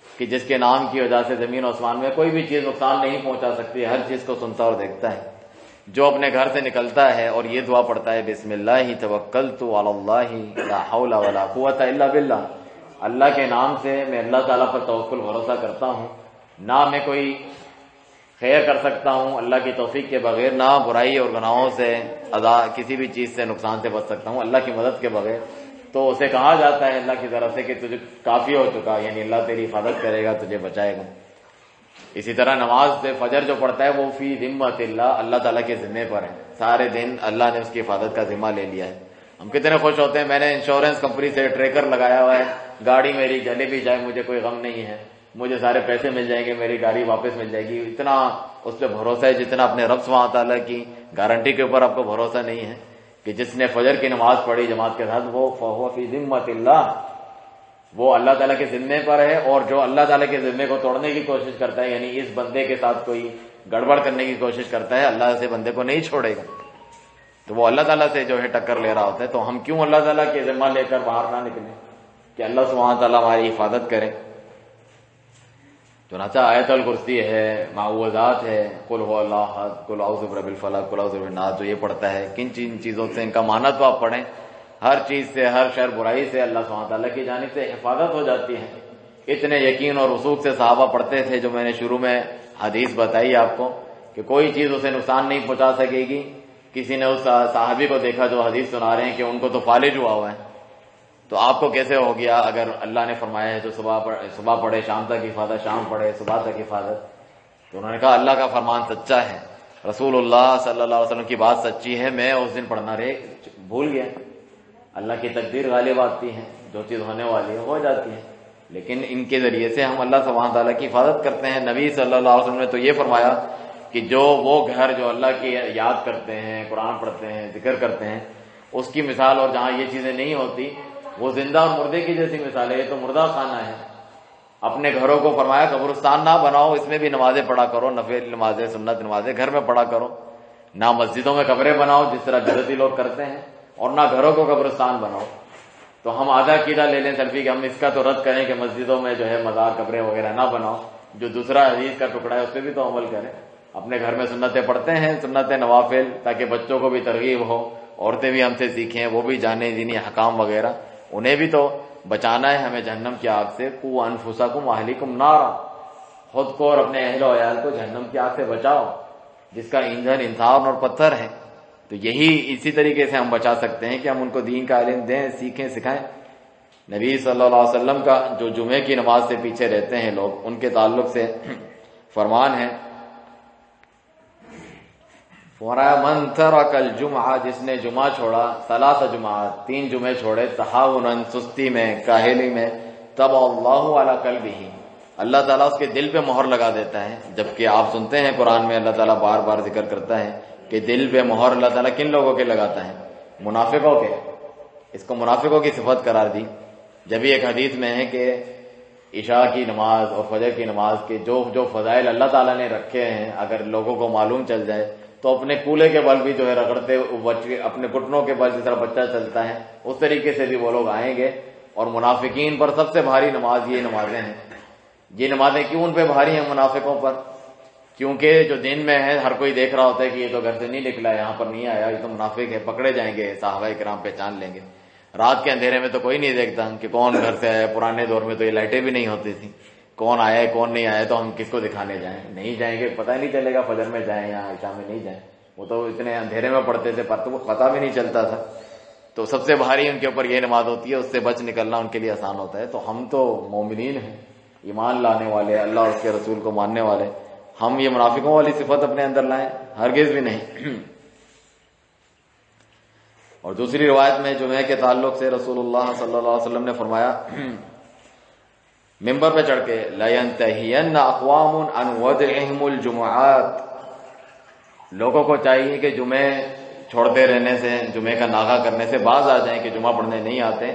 کہ جس کے نام کی وجہ سے زمین و آسمان میں کوئی بھی چیز نقصان نہیں پہنچا سکتی، ہر چیز کو سنتا اور دیکھتا ہے. جو اپنے گھر سے نکلتا ہے اور یہ دعا پڑھتا ہے بسم اللہ توکلت علی اللہ لا حول ولا قوۃ الا باللہ، اللہ کے نام سے میں اللہ تعالیٰ پر توکل بھروسہ کرتا ہوں، نہ میں کوئی خیر کر سکتا ہوں اللہ کی توفیق کے بغیر، نہ برائی اور گناہوں سے کسی بھی چیز سے نقصان سے بچ سکتا ہوں اللہ کی مدد کے بغیر. تو اسے کہا جاتا ہے اللہ کی طرف سے کہ تجھے کافی ہو چکا، یعنی اللہ تیری حفاظت کرے گا، تجھے بچائے گا. اسی طرح نماز سے فجر جو پڑھتا ہے وہ فی ذمۃ اللہ، اللہ تعالیٰ کے ذمے پر ہے، سارے دن اللہ نے اس کی حفاظت کا ذمہ لے لیا ہے. ہم کتنے خوش ہوتے ہیں، میں نے انشورنس کمپنی سے ٹریکر لگایا ہوا ہے، گاڑی میری جلے بھی جائے مجھے کوئی غم نہیں ہے، مجھے سارے پیسے مل جائیں گے، میری گاڑی واپس مل جائے گی. اتنا اس پہ بھروسہ ہے جتنا اپنے رب سبحانہ تعالیٰ کی گارنٹی کے اوپر آپ کو بھروسہ نہیں ہے کہ جس نے فجر کی نماز پڑھی جماعت کے ساتھ وہ فہو فی ذمۃ اللہ، وہ اللہ تعالیٰ کے ذمے پر ہے. اور جو اللہ تعالیٰ کے ذمے کو توڑنے کی کوشش کرتا ہے، یعنی اس بندے کے ساتھ کوئی گڑبڑ کرنے کی کوشش کرتا ہے، اللہ سے بندے کو نہیں چھوڑے گا. تو وہ اللہ تعالیٰ سے جو ہے ٹکر لے رہا ہوتا ہے. تو ہم کیوں اللہ تعالیٰ کے ذمہ لے کر باہر نہ نکلیں کہ اللہ سبحانہ تعالیٰ ہماری حفاظت کرے. چنانچہ آیت الکرسی ہے، معوذات ہے، قل هو اللہ احد، قل اعوذ برب الفلق، قل اعوذ برب الناس، جو یہ پڑھتا ہے کن چیزوں سے، ان کا معنی تو آپ پڑھیں، ہر چیز سے، ہر شر برائی سے اللہ سبحانہ تعالیٰ کی جانب سے حفاظت ہو جاتی ہے. اتنے یقین اور رسوخ سے صحابہ پڑھتے تھے، جو میں نے شروع میں حدیث بتائی آپ کو کہ کوئی چیز اسے نقصان نہیں پہنچا سکے گی. کسی نے اس صحابی کو دیکھا جو حدیث سنا رہے ہیں کہ ان کو تو فالج ہوا ہے، تو آپ کو کیسے ہو گیا اگر اللہ نے فرمایا ہے تو صبح پڑھے شام تک حفاظت، شام پڑھے صبح تک حفاظت؟ تو انہوں نے کہا اللہ کا فرمان سچا ہے، رسول اللہ صلی اللہ علیہ وسلم کی بات سچی ہے، میں اس دن پڑھنا بھول گیا۔ اللہ کی تقدیر غالب آتی ہے، جو چیز ہونے والی ہے ہو جاتی ہے، لیکن ان کے ذریعے سے ہم اللہ سبحانہ تعالیٰ کی حفاظت کرتے ہیں۔ نبی صلی اللہ علیہ وسلم نے تو یہ فرمایا کہ جو وہ گھر جو اللہ کی یاد کرتے ہیں، قرآن پڑھتے ہیں، ذکر کرتے ہیں، اس کی مثال، اور جہاں یہ چیزیں نہیں ہوتی وہ زندہ اور مردے کی جیسی مثال ہے، یہ تو مردہ خانہ ہے۔ اپنے گھروں کو فرمایا قبرستان نہ بناؤ، اس میں بھی نمازیں پڑھا کرو، نفل نمازیں، سنت نمازیں گھر میں پڑھا کرو، نہ مسجدوں میں قبریں بناؤ جس طرح بدعتی لوگ کرتے ہیں، اور نہ گھروں کو قبرستان بناؤ۔ تو ہم آدھا عقیدہ لے لیں سلفی کہ ہم اس کا تو رد کریں کہ مسجدوں میں جو ہے مزار قبریں وغیرہ نہ بناؤ، جو دوسرا حدیث کا ٹکڑا ہے اس پہ بھی تو عمل کریں۔ اپنے گھر میں سنتیں پڑھتے ہیں، سنتیں نوافل، تاکہ بچوں کو بھی ترغیب ہو، عورتیں بھی ہم سے سیکھیں، وہ بھی جانیں دینی احکام وغیرہ، انہیں بھی تو بچانا ہے ہمیں جہنم کی آگ سے۔ قوا انفسکم واہلیکم نارا، خود کو اور اپنے اہل و عیال کو جہنم کی آگ سے بچاؤ جس کا ایندھن انسان اور پتھر ہے۔ تو یہی اسی طریقے سے ہم بچا سکتے ہیں کہ ہم ان کو دین کا علم دیں، سیکھیں، سکھائیں۔ نبی صلی اللہ علیہ وسلم کا جو جمعے کی نماز سے پیچھے رہتے ہیں لوگ، ان کے تعلق سے فرمان ہے، فرمایا من ترک الجمعہ، جس نے جمعہ چھوڑا، ثلاث جمعات، 3 جمعے چھوڑے، تہاونا، سستی میں، کاہلی میں، تب اللہ علی قلبہ، اللہ تعالیٰ اس کے دل پہ مہر لگا دیتا ہے۔ جبکہ آپ سنتے ہیں قرآن میں اللہ تعالیٰ بار بار ذکر کرتا ہے کہ دل پہ مہر اللہ تعالیٰ کن لوگوں کے لگاتا ہے؟ منافقوں کے۔ اس کو منافقوں کی صفت قرار دی۔ جبھی ایک حدیث میں ہے کہ عشاء کی نماز اور فجر کی نماز کے جو فضائل اللہ تعالیٰ نے رکھے ہیں اگر لوگوں کو معلوم چل جائے تو اپنے کولے کے بل بھی جو ہے رگڑتے، اپنے گھٹنوں کے بل جس طرح بچہ چلتا ہے اس طریقے سے بھی وہ لوگ آئیں گے۔ اور منافقین پر سب سے بھاری نماز یہ نمازیں ہیں۔ یہ نمازیں کیوں ان پہ بھاری ہیں منافقوں پر؟ کیونکہ جو دن میں ہے ہر کوئی دیکھ رہا ہوتا ہے کہ یہ تو گھر سے نہیں نکلا، یہاں پر نہیں آیا، یہ تو منافق ہے، پکڑے جائیں گے، صحابہ کرام پہچان لیں گے۔ رات کے اندھیرے میں تو کوئی نہیں دیکھتا کہ کون گھر سے آیا، پرانے دور میں تو یہ لائٹیں بھی نہیں ہوتی تھیں، کون آیا ہے کون نہیں آیا، تو ہم کس کو دکھانے جائیں؟ نہیں جائیں گے، پتہ نہیں چلے گا فجر میں جائیں یا عشاء میں نہیں جائیں، وہ تو اتنے اندھیرے میں پڑھتے تھے پتہ بھی نہیں چلتا تھا۔ تو سب سے بھاری ان کے اوپر یہ نماز ہوتی ہے، اس سے بچ نکلنا ان کے لیے آسان ہوتا ہے۔ تو ہم تو مومنین ہیں، ایمان لانے والے، اللہ اور اس کے رسول کو ماننے والے، ہم یہ منافقوں والی صفت اپنے اندر لائیں؟ ہرگز بھی نہیں۔ اور دوسری روایت میں جمعہ کے تعلق سے رسول اللہ صلی اللہ علیہ وسلم نے فرمایا ممبر پہ چڑھ کے، لَيَنْتَهِيَنَّ أَقْوَامٌ عَنْ وَدْعِهِمُ الْجُمُعَاتِ، لوگوں کو چاہیے کہ جمعے چھوڑتے رہنے سے، جمعے کا ناغہ کرنے سے باز آ جائیں کہ جمعہ پڑھنے نہیں آتے۔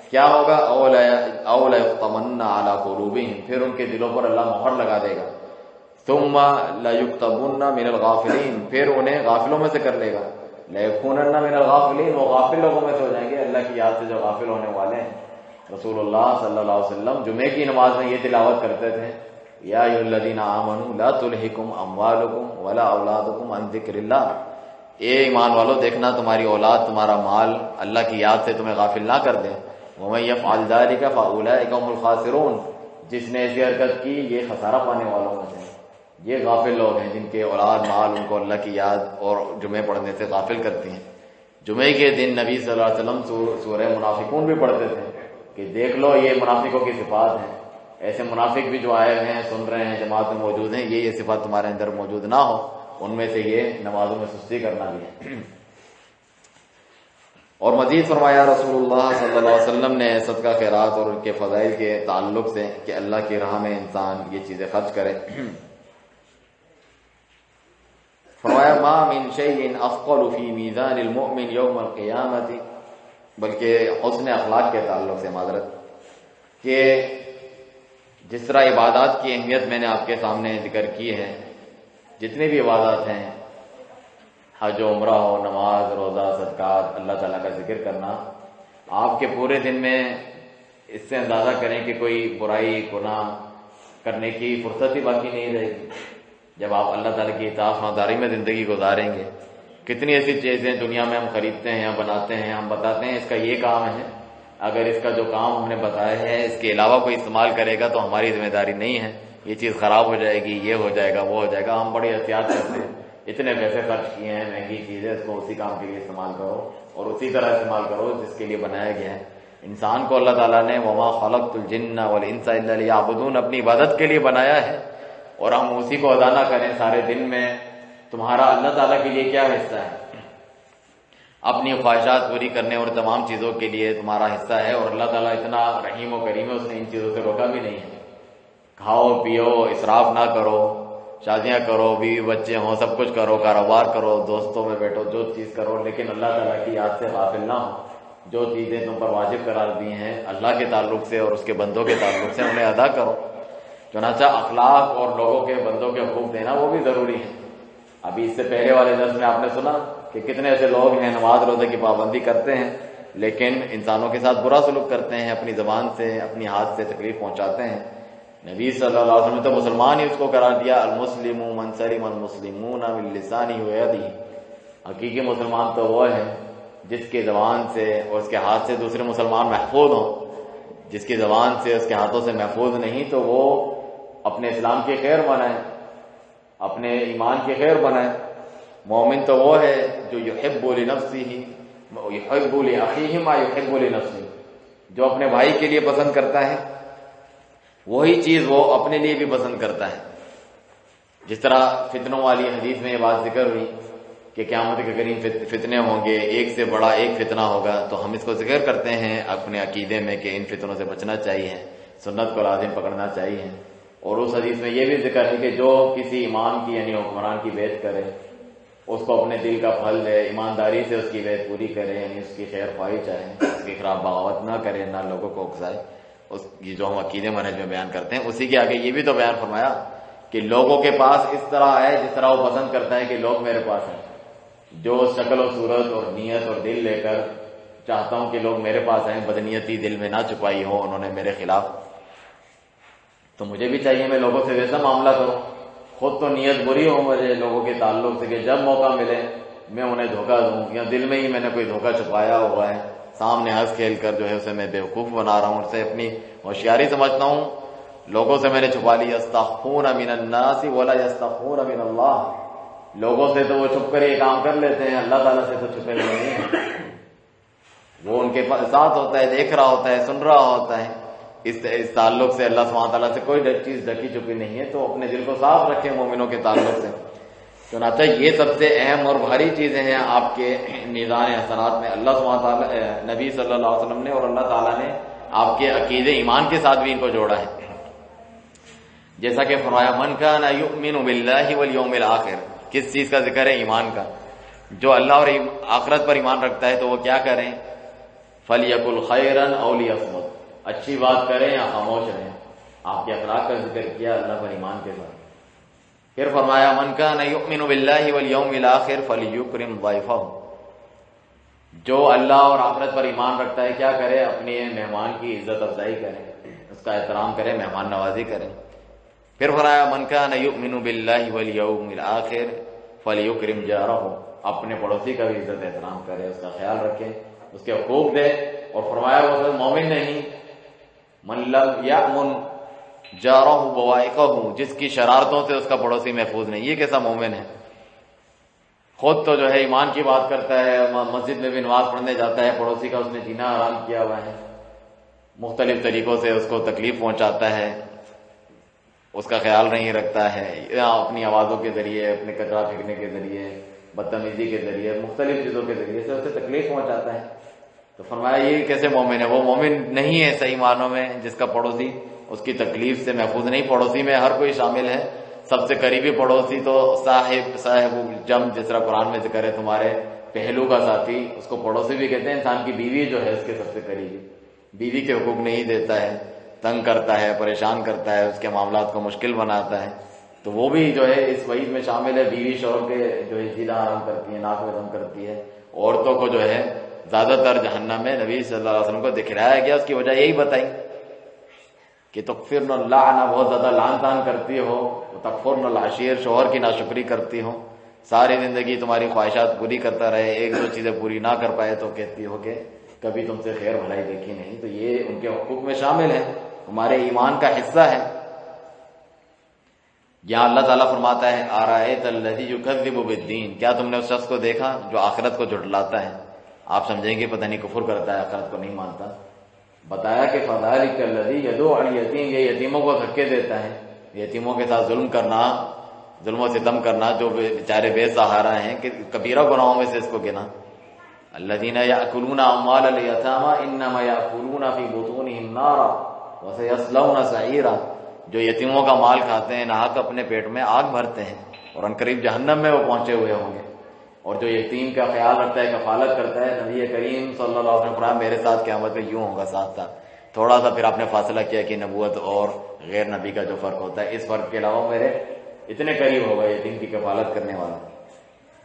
کیا ہوگا؟ أَوْ لَيُخْتَمَنَّ عَلَىٰ قُلُوبِهِمْ، پھر ان کے دلوں پر اللہ مہر لگا دے گا۔ ثُمَّ لَيُكْتَبُنَّ مِنَ الْغَافِلِينَ، پھر انہیں غافلوں میں سے کر لے گا۔ لَيَكُونَنَّ مِنَ الْغَافِلِينَ، وہ غافل لوگوں میں سے ہو جائیں گے، اللہ کی یاد سے جو غافل ہونے والے ہیں۔ رسول اللہ صلی اللہ علیہ وسلم جمعے کی نماز میں یہ تلاوت کرتے تھے، یا ایھا الذین آمنوا لا تلھکم اموالکم ولا اولادکم عن ذکر اللہ، اے ایمان والو دیکھنا تمہاری اولاد، تمہارا مال اللہ کی یاد سے تمہیں غافل نہ کر دے۔ ومن یفعل ذلک فاولئک هم الخاسرون، جس نے ایسی حرکت کی یہ خسارہ پانے والوں میں سے، یہ غافل لوگ ہیں جن کے اولاد مال ان کو اللہ کی یاد اور جمعے پڑھنے سے غافل کرتی ہیں۔ جمعے کے دن نبی صلی اللہ علیہ وسلم سورہ منافقون بھی پڑھتے تھے کہ دیکھ لو یہ منافقوں کی صفات ہیں، ایسے منافق بھی جو آئے ہوئے ہیں، سن رہے ہیں، جماعت میں موجود ہیں، یہ صفات تمہارے اندر موجود نہ ہو۔ ان میں سے یہ نمازوں میں سستی کرنا بھی ہے۔ اور مزید فرمایا رسول اللہ صلی اللہ علیہ وسلم نے صدقہ خیرات اور ان کے فضائل کے تعلق سے کہ اللہ کی راہ میں انسان یہ چیزیں خرچ کرے۔ فرمایا ما من شیء اثقل فی میزان المؤمن یوم القیامۃ، بلکہ حسن اخلاق کے تعلق سے معذرت، کہ جس طرح عبادات کی اہمیت میں نے آپ کے سامنے ذکر کی ہے، جتنی بھی عبادات ہیں، حج و عمرہ ہو، نماز، روزہ، صدقات، اللہ تعالیٰ کا ذکر کرنا، آپ کے پورے دن میں اس سے اندازہ کریں کہ کوئی برائی گناہ کرنے کی فرصت ہی باقی نہیں رہے گی۔ جب آپ اللہ تعالیٰ کی اطاعت فرمانداری میں زندگی گزاریں گے، کتنی ایسی چیزیں دنیا میں ہم خریدتے ہیں، ہم بناتے ہیں، ہم بتاتے ہیں اس کا یہ کام ہے، اگر اس کا جو کام ہم نے بتایا ہے اس کے علاوہ کوئی استعمال کرے گا تو ہماری ذمہ داری نہیں ہے، یہ چیز خراب ہو جائے گی، یہ ہو جائے گا، وہ ہو جائے گا۔ ہم بڑی احتیاط کرتے ہیں، اتنے پیسے خرچ کیے ہیں، مہنگی چیز ہے، اس کو اسی کام کے لیے استعمال کرو اور اسی طرح استعمال کرو جس کے لیے بنایا گیا ہے۔ انسان کو اللہ تعالیٰ نے وما خلقت الجن والانس الا لیعبدون اپنی عبادت کے لیے بنایا ہے، اور ہم اسی کو ادا نہ کریں سارے دن میں، تمہارا اللہ تعالیٰ کے لیے کیا حصہ ہے؟ اپنی خواہشات پوری کرنے اور تمام چیزوں کے لیے تمہارا حصہ ہے، اور اللہ تعالیٰ اتنا رحیم و کریم ہے، اس نے ان چیزوں سے روکا بھی نہیں ہے۔ کھاؤ پیو، اسراف نہ کرو، شادیاں کرو، بیوی بچے ہوں، سب کچھ کرو، کاروبار کرو، دوستوں میں بیٹھو، جو چیز کرو، لیکن اللہ تعالیٰ کی یاد سے غافل نہ ہو۔ جو چیزیں تم پر واجب قرار دی ہیں اللہ کے تعلق سے اور اس کے بندوں کے تعلق سے، انہیں ادا کرو۔ چنانچہ اخلاق اور لوگوں کے بندوں کے حقوق دینا وہ بھی ضروری ہے۔ ابھی اس سے پہلے والے درس میں آپ نے سنا کہ کتنے ایسے لوگ ہیں نماز روزے کی پابندی کرتے ہیں لیکن انسانوں کے ساتھ برا سلوک کرتے ہیں، اپنی زبان سے اپنی ہاتھ سے تکلیف پہنچاتے ہیں۔ نبی صلی اللہ علیہ وسلم نے تو مسلمان ہی اس کو قرار دیا، المسلم من سلم المسلمون من لسانه ويده، حقیقی مسلمان تو وہ ہے جس کی زبان سے اور اس کے ہاتھ سے دوسرے مسلمان محفوظ ہوں۔ جس کی زبان سے اس کے ہاتھوں سے محفوظ نہیں تو وہ اپنے اسلام کی خیر بنائے، اپنے ایمان کی خیر بنائے۔ مومن تو وہ ہے جو یحب لنفسه یحب لاخیہ ما یحب لنفسه، جو اپنے بھائی کے لیے پسند کرتا ہے وہی چیز وہ اپنے لیے بھی پسند کرتا ہے۔ جس طرح فتنوں والی حدیث میں یہ بات ذکر ہوئی کہ قیامت کے قریب فتنے ہوں گے، ایک سے بڑا ایک فتنہ ہوگا، تو ہم اس کو ذکر کرتے ہیں اپنے عقیدے میں کہ ان فتنوں سے بچنا چاہیے، سنت کو لازم پکڑنا چاہیے۔ اور اس حدیث میں یہ بھی ذکر ہے کہ جو کسی امام کی یعنی حکمران کی بیعت کرے، اس کو اپنے دل کا پھل دے، ایمانداری سے اس کی بیعت پوری کرے، یعنی اس کی خیر خواہی چاہے، اس کی خراب بغاوت نہ کرے، نہ لوگوں کو اکسائے، اس کی جو ہم عقیدے منہج میں بیان کرتے ہیں۔ اسی کے آگے یہ بھی تو بیان فرمایا کہ لوگوں کے پاس اس طرح ہے جس طرح وہ پسند کرتا ہے کہ لوگ میرے پاس ہیں۔ جو شکل و صورت اور نیت اور دل لے کر چاہتا ہوں کہ لوگ میرے پاس آئیں، بدنیتی دل میں نہ چھپائی ہو انہوں نے میرے خلاف، تو مجھے بھی چاہیے میں لوگوں سے ویسا معاملہ کروں۔ خود تو نیت بری ہو مجھے لوگوں کے تعلق سے کہ جب موقع ملے میں انہیں دھوکہ دوں، یا دل میں ہی میں نے کوئی دھوکہ چھپایا ہوا ہے، سامنے ہنس کھیل کر جو ہے اسے میں بیوقوف بنا رہا ہوں، اسے اپنی ہوشیاری سمجھتا ہوں، لوگوں سے میں نے چھپا لی۔ یستخفون من الناس ولا یستخفون من اللہ، لوگوں سے تو وہ چھپ کر یہ کام کر لیتے ہیں، اللہ تعالیٰ سے تو چھپے ہوئے نہیں ہیں۔ وہ ان کے ساتھ ہوتا ہے، دیکھ رہا ہوتا ہے، سن رہا ہوتا ہے۔ اس تعلق سے اللہ سبحانہ تعالیٰ سے کوئی چیز ڈھکی چھپی نہیں ہے، تو اپنے دل کو صاف رکھیں مومنوں کے تعلق سے۔ چنانچہ یہ سب سے اہم اور بھاری چیزیں ہیں آپ کے میزان حسنات میں۔ اللہ سبحانہ تعالیٰ نبی صلی اللہ علیہ وسلم نے اور اللہ تعالیٰ نے آپ کے عقیدے ایمان کے ساتھ بھی ان کو جوڑا ہے۔ جیسا کہ فرمایا من کان یؤمن باللہ والیوم الآخر، کس چیز کا ذکر ہے؟ ایمان کا۔ جو اللہ اور آخرت پر ایمان رکھتا ہے تو وہ کیا کریں؟ فلیقل خیرا او لیصمت، اچھی بات کریں یا خاموش رہیں۔ آپ کے اخلاق کا ذکر کیا اللہ پر ایمان کے ساتھ۔ پھر فرمایا من کان یؤمن باللہ والیوم الآخر فلیکرم ضیفہ، جو اللہ اور آخرت پر ایمان رکھتا ہے کیا کرے؟ اپنے مہمان کی عزت افزائی کرے، اس کا احترام کرے، مہمان نوازی کرے۔ پھر فرمایا من کان یؤمن باللہ والیوم الآخر فلیکرم جارہ، اپنے پڑوسی کا بھی عزت احترام کرے، اس کا خیال رکھے، اس کے حقوق دے۔ اور فرمایا وہ صرف مومن نہیں، من لم یأمن جارہ بوائقہ، جس کی شرارتوں سے اس کا پڑوسی محفوظ نہیں، یہ کیسا مومن ہے؟ خود تو جو ہے ایمان کی بات کرتا ہے، مسجد میں بھی نماز پڑھنے جاتا ہے، پڑوسی کا اس نے جینا حرام کیا ہوا ہے، مختلف طریقوں سے اس کو تکلیف پہنچاتا ہے، اس کا خیال نہیں رکھتا ہے، یا اپنی آوازوں کے ذریعے، اپنے کچرا پھینکنے کے ذریعے، بدتمیزی کے ذریعے، مختلف چیزوں کے ذریعے سے اسے تکلیف پہنچاتا ہے۔ تو فرمایا یہ کیسے مومن ہے؟ وہ مومن نہیں ہے صحیح معنوں میں جس کا پڑوسی اس کی تکلیف سے محفوظ نہیں۔ پڑوسی میں ہر کوئی شامل ہے، سب سے قریبی پڑوسی تو صاحب جم، جس طرح قرآن میں ذکر ہے تمہارے پہلو کا ساتھی، اس کو پڑوسی بھی کہتے ہیں۔ انسان کی بیوی جو ہے اس کے سب سے قریبی، بیوی کے حقوق نہیں دیتا ہے، تنگ کرتا ہے، پریشان کرتا ہے، اس کے معاملات کو مشکل بناتا ہے، تو وہ بھی جو ہے اس وعید میں شامل ہے۔ بیوی شوہر کے جو ہے جینا حرام کرتی ہے، ناک میں دم کرتی ہے، عورتوں کو جو ہے زیادہ تر جہنم میں نبی صلی اللہ علیہ وسلم کو دکھلایا گیا، اس کی وجہ یہی بتائی کہ تکفرن اللعنہ، بہت زیادہ لعن طعن کرتی ہو، تکفرن العشیر، شوہر کی ناشکری کرتی ہو، ساری زندگی تمہاری خواہشات پوری کرتا رہے، ایک دو چیزیں پوری نہ کر پائے تو کہتی ہو کہ کبھی تم سے خیر بھلائی دیکھی نہیں، تو یہ ان کے حقوق میں شامل ہے، ہمارے ایمان کا حصہ ہے۔ یہاں اللہ تعالیٰ فرماتا ہے ارأیت الذی یکذب بالدین، کیا تم نے اس شخص کو دیکھا جو آخرت کو جھٹلاتا ہے؟ آپ سمجھیں گے پتہ نہیں کفر کرتا ہے، آخرت کو نہیں مانتا، بتایا کہ فذلک الذی یدعو الیتیم، یہ یتیموں کو دھکے دیتا ہے، یتیموں کے ساتھ ظلم کرنا، ظلم و ستم کرنا، جو بیچارے بے سہارا ہیں، کہ کبیرہ گناہوں میں سے اس کو گنا۔ الذین یأکلون اموال الیتامی انما یأکلون فی بطونہم نارا وسیصلون سعیرا، جو یتیموں کا مال کھاتے ہیں ناحق اپنے پیٹ میں آگ بھرتے ہیں اور عنقریب جہنم میں وہ پہنچے ہوئے ہوں گے۔ اور جو یتیم کا خیال رکھتا ہے، کفالت کرتا ہے، نبی کریم صلی اللہ علیہ وسلم نے فرمایا میرے ساتھ قیامت میں یوں ہوگا، ساتھ ساتھ۔ تھوڑا سا پھر آپ نے فاصلہ کیا کہ نبوت اور غیر نبی کا جو فرق ہوتا ہے، اس فرق کے علاوہ میرے اتنے قریب ہوگا یتیم کی کفالت کرنے والا۔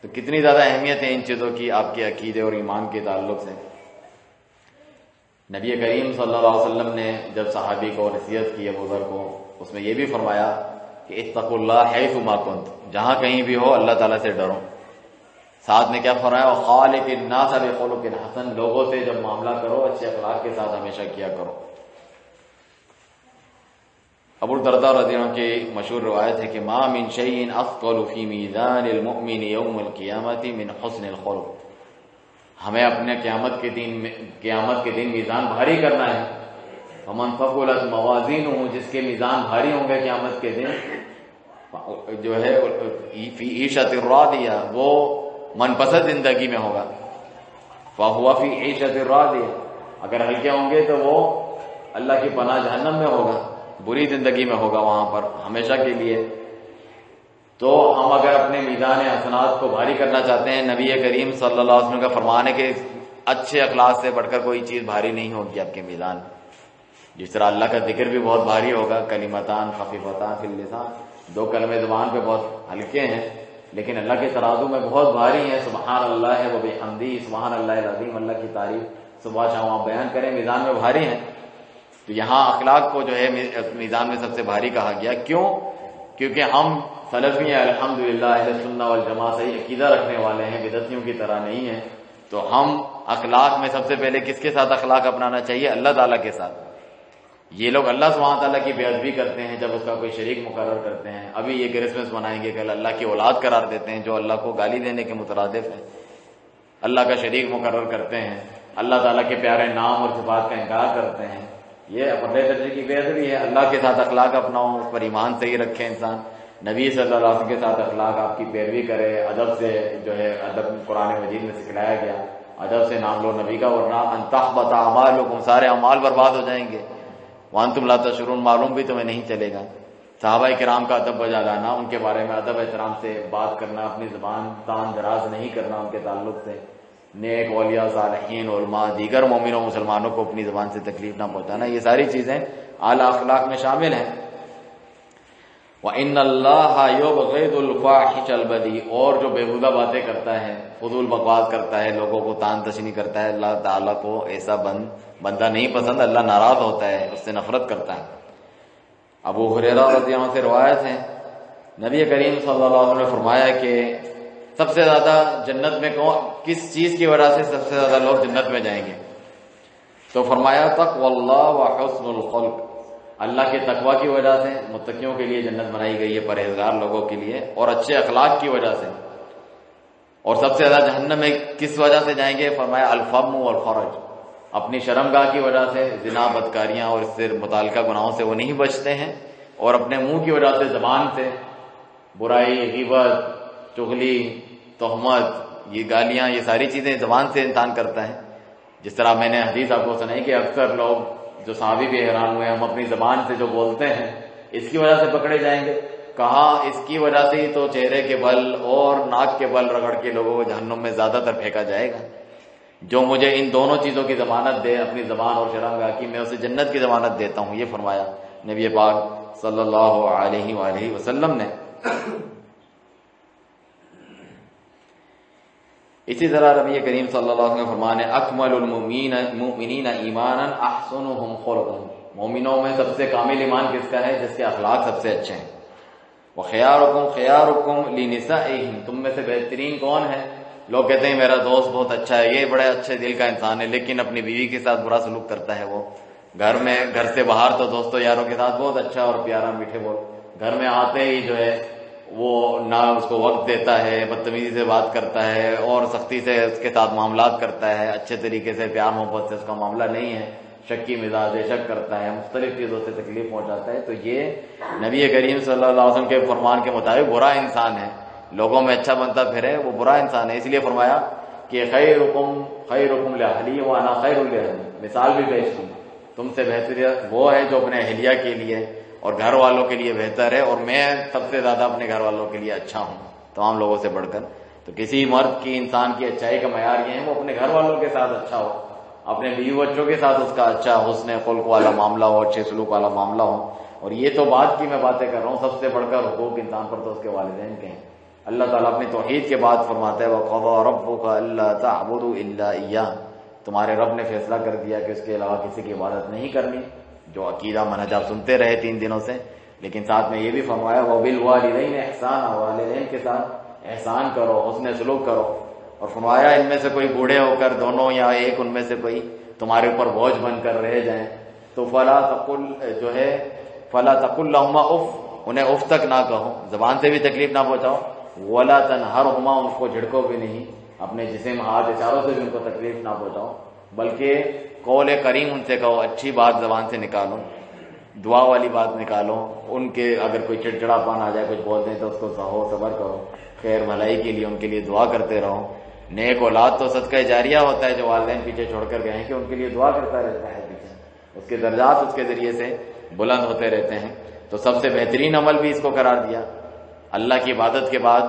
تو کتنی زیادہ اہمیت ہے ان چیزوں کی آپ کے عقیدے اور ایمان کے تعلق سے۔ نبی کریم صلی اللہ علیہ وسلم نے جب صحابی کو نصیحت کی ابو ذر کو، اس میں یہ بھی فرمایا کہ اتقوا اللہ حیث ما کنتم، جہاں کہیں بھی ہو اللہ تعالیٰ سے ڈرو۔ ساتھ میں کیا فرمایا، وخالق الناس بخلق حسن، لوگوں سے جب معاملہ کرو اچھے اخلاق کے ساتھ ہمیشہ کیا کرو۔ ابو الدرداء رضی اللہ عنہ کی مشہور روایت ہے کہ ما من شیء اثقل فی میزان المؤمن یوم القیامۃ من حسن الخلق، ہمیں اپنے قیامت کے دن میزان بھاری کرنا ہے۔ فمن ثقلت موازینہ، جس کے میزان بھاری ہوں گے قیامت کے دن، جو ہے فی عیشۃ راضیہ، وہ من پسند زندگی میں ہوگا۔ فہو فی عیشۃ راضیہ، اگر ہلکے ہوں گے تو وہ اللہ کی پناہ جہنم میں ہوگا، بری زندگی میں ہوگا وہاں پر ہمیشہ کے لیے۔ تو ہم اگر اپنے میزان حسنات کو بھاری کرنا چاہتے ہیں، نبی کریم صلی اللہ علیہ وسلم کا فرمان ہے کہ اچھے اخلاق سے بڑھ کر کوئی چیز بھاری نہیں ہوگی آپ کے میزان۔ جس طرح اللہ کا ذکر بھی بہت بھاری ہوگا، کلمتان خفیفتان فی اللسان، دو کلمے زبان پہ بہت ہلکے ہیں لیکن اللہ کے ترازو میں بہت بھاری ہیں۔ سبحان اللہ و بحمدہ، سبحان اللہ العظیم، اللہ کی تعریف صبح شام آپ بیان کریں، میزان میں بھاری ہیں۔ تو یہاں اخلاق کو جو ہے میزان میں سب سے بھاری کہا گیا۔ کیوں؟ کیونکہ ہم سلفی ہیں الحمدللہ، اہل سنہ والجماعہ، صحیح عقیدہ رکھنے والے ہیں، بدعتیوں کی طرح نہیں ہیں۔ تو ہم اخلاق میں سب سے پہلے کس کے ساتھ اخلاق اپنانا چاہیے؟ اللہ تعالیٰ کے ساتھ۔ یہ لوگ اللہ سبحانہ تعالیٰ کی بے ادبی کرتے ہیں جب اس کا کوئی شریک مقرر کرتے ہیں۔ ابھی یہ کرسمس منائیں گے، کل اللہ کی اولاد قرار دیتے ہیں، جو اللہ کو گالی دینے کے مترادف ہے، اللہ کا شریک مقرر کرتے ہیں، اللہ تعالیٰ کے پیارے نام اور صفات کا انکار کرتے ہیں۔ یہ اپنے درجے کی بے ادبی ہے۔ اللہ کے ساتھ اخلاق اپناؤ، اس پر ایمان صحیح رکھے انسان، نبی صلی اللہ علیہ وسلم کے ساتھ اخلاق آپ کی پیروی کرے، ادب سے جو ہے ادب قرآن مجید میں سکھلایا گیا، ادب سے نام لو نبی کا، ورنہ ان تحبط اعمالکم، سارے اعمال برباد ہو جائیں گے، وانتم لا تشعرون، معلوم بھی تمہیں نہیں چلے گا۔ صحابہ کرام کا ادب بجا لانا، ان کے بارے میں ادب احترام سے بات کرنا، اپنی زبان تان دراز نہیں کرنا ان کے تعلق سے، نیک اولیاء صالحین علماء دیگر مومنوں مسلمانوں کو اپنی زبان سے تکلیف نہ پہنچانا، یہ ساری چیزیں اعلیٰ اخلاق میں شامل ہیں۔ وَإِنَّ اللَّهَ يُبْغِضُ الْفَاحِشَ الْبَذِيءَ، اور جو بیہودہ باتیں کرتا ہے، فضول بکواس کرتا ہے، لوگوں کو تان تشنی کرتا ہے، اللہ تعالیٰ کو ایسا بندہ نہیں پسند، اللہ ناراض ہوتا ہے، اس سے نفرت کرتا ہے۔ ابو ہریرہ رضی اللہ عنہ سے روایت ہے، نبی کریم صلی اللہ علیہ وسلم نے فرمایا کہ سب سے زیادہ جنت میں کس چیز کی وجہ سے سب سے زیادہ لوگ جنت میں جائیں گے؟ تو فرمایا تقوی اللہ و حسن الخلق، اللہ کے تقوی کی وجہ سے متقیوں کے لیے جنت بنائی گئی ہے، پرہیزگار لوگوں کے لیے، اور اچھے اخلاق کی وجہ سے۔ اور سب سے زیادہ جہنم میں کس وجہ سے جائیں گے؟ فرمایا الفم والفرج، اپنی شرمگاہ کی وجہ سے، زنا بدکاریاں اور اس سے متعلقہ گناہوں سے وہ نہیں بچتے ہیں، اور اپنے منہ کی وجہ سے، زبان سے برائی، غیبت، چغلی، تہمت، یہ گالیاں، یہ ساری چیزیں زبان سے انسان کرتا ہے۔ جس طرح میں نے حدیث آپ کو سنائی کہ اکثر لوگ جو صحابی بھی حیران ہوئے، ہم اپنی زبان سے جو بولتے ہیں اس کی وجہ سے پکڑے جائیں گے۔ کہا اس کی وجہ سے ہی تو چہرے کے بل اور ناک کے بل رگڑ کے لوگوں کو جہنم میں زیادہ تر پھینکا جائے گا۔ جو مجھے ان دونوں چیزوں کی ضمانت دے، اپنی زبان اور شرمگاہ کی، میں اسے جنت کی ضمانت دیتا ہوں، یہ فرمایا نبی پاک صلی اللہ علیہ وآلہ وسلم نے۔ اسی طرح نبی کریم صلی اللہ علیہ وسلم فرمانے اکمل المؤمنین ایمانا احسنهم خلقا، مومنوں میں سب سے کامل ایمان کس کا ہے؟ جس کے اخلاق سب سے اچھے ہیں۔ وخیارکم خیارکم لنسائہم، تم میں سے بہترین کون ہے؟ لوگ کہتے ہیں میرا دوست بہت اچھا ہے، یہ بڑے اچھے دل کا انسان ہے، لیکن اپنی بیوی کے ساتھ برا سلوک کرتا ہے۔ وہ گھر سے باہر تو دوستوں یاروں کے ساتھ بہت اچھا اور پیارا میٹھے بول، گھر میں آتے ہی جو ہے وہ نہ اس کو وقت دیتا ہے، بدتمیزی سے بات کرتا ہے اور سختی سے اس کے ساتھ معاملات کرتا ہے، اچھے طریقے سے پیار محبت سے اس کا معاملہ نہیں ہے۔ شکی مزاج ہے، شک کرتا ہے، مختلف چیزوں سے تکلیف پہنچاتا ہے، تو یہ نبی کریم صلی اللہ علیہ وسلم کے فرمان کے مطابق برا انسان ہے، لوگوں میں اچھا بنتا پھرے، وہ برا انسان ہے۔ اس لیے فرمایا کہ خیرکم لأہلی وانا خیر لأہلی، مثال بھی پیش کی، تم سے بہتر وہ ہے جو اپنے اہلیہ کے لیے اور گھر والوں کے لیے بہتر ہے، اور میں سب سے زیادہ اپنے گھر والوں کے لیے اچھا ہوں تمام لوگوں سے بڑھ کر۔ تو کسی مرد کی، انسان کی اچھائی کا معیار یہ ہے وہ اپنے گھر والوں کے ساتھ اچھا ہو، اپنے بیوی بچوں کے ساتھ اس کا اچھا حسن خلق والا معاملہ ہو، اچھے سلوک والا معاملہ ہو۔ اور یہ تو بات کی میں باتیں کر رہا ہوں، سب سے بڑھ کر حقوق انسان پر تو اس کے والدین کے ہیں۔ اللہ تعالیٰ اپنی توحید کے بعد فرماتا ہے وَقَضَىٰ رَبُّكَ أَلَّا تَعْبُدُوا إِلَّا إِيَّاهُ، تمہارے رب نے فیصلہ کر دیا کہ اس کے علاوہ کسی کی عبادت نہیں کرنی۔ جو عقیدہ منہج آپ سنتے رہے 3 دنوں سے، لیکن ساتھ میں یہ بھی فرمایا وَبِالْوَالِدَيْنِ إِحْسَانًا، والدین کے ساتھ احسان کرو، حسن سلوک کرو۔ اور فرمایا ان میں سے کوئی بوڑھے ہو کر دونوں یا ایک ان میں سے کوئی تمہارے اوپر بوجھ بن کر رہ جائیں تو فلا تقل لهما اف، انہیں اف تک نہ کہو، زبان سے بھی تکلیف نہ پہنچاؤ، ولا تنہرهما، ان کو جھڑکو بھی نہیں، اپنے جسم ہاتھ اشاروں سے بھی ان کو تکلیف نہ پہنچاؤ، بلکہ قول کریم ان سے کہو، اچھی بات زبان سے نکالو، دعا والی بات نکالو، ان کے اگر کوئی چڑچڑا پان آ جائے، کچھ بول دیں تو اس کو سہو، صبر کرو، خیر بھلائی کے لیے ان کے لیے دعا کرتے رہو۔ نیک اولاد تو صدقہ جاریہ ہوتا ہے، جو والدین پیچھے چھوڑ کر گئے ہیں کہ ان کے لیے دعا کرتا رہتا ہے پیچھے، اس کے درجات اس کے ذریعے سے بلند ہوتے رہتے ہیں۔ تو سب سے بہترین عمل بھی اس کو قرار دیا۔ اللہ کی عبادت کے بعد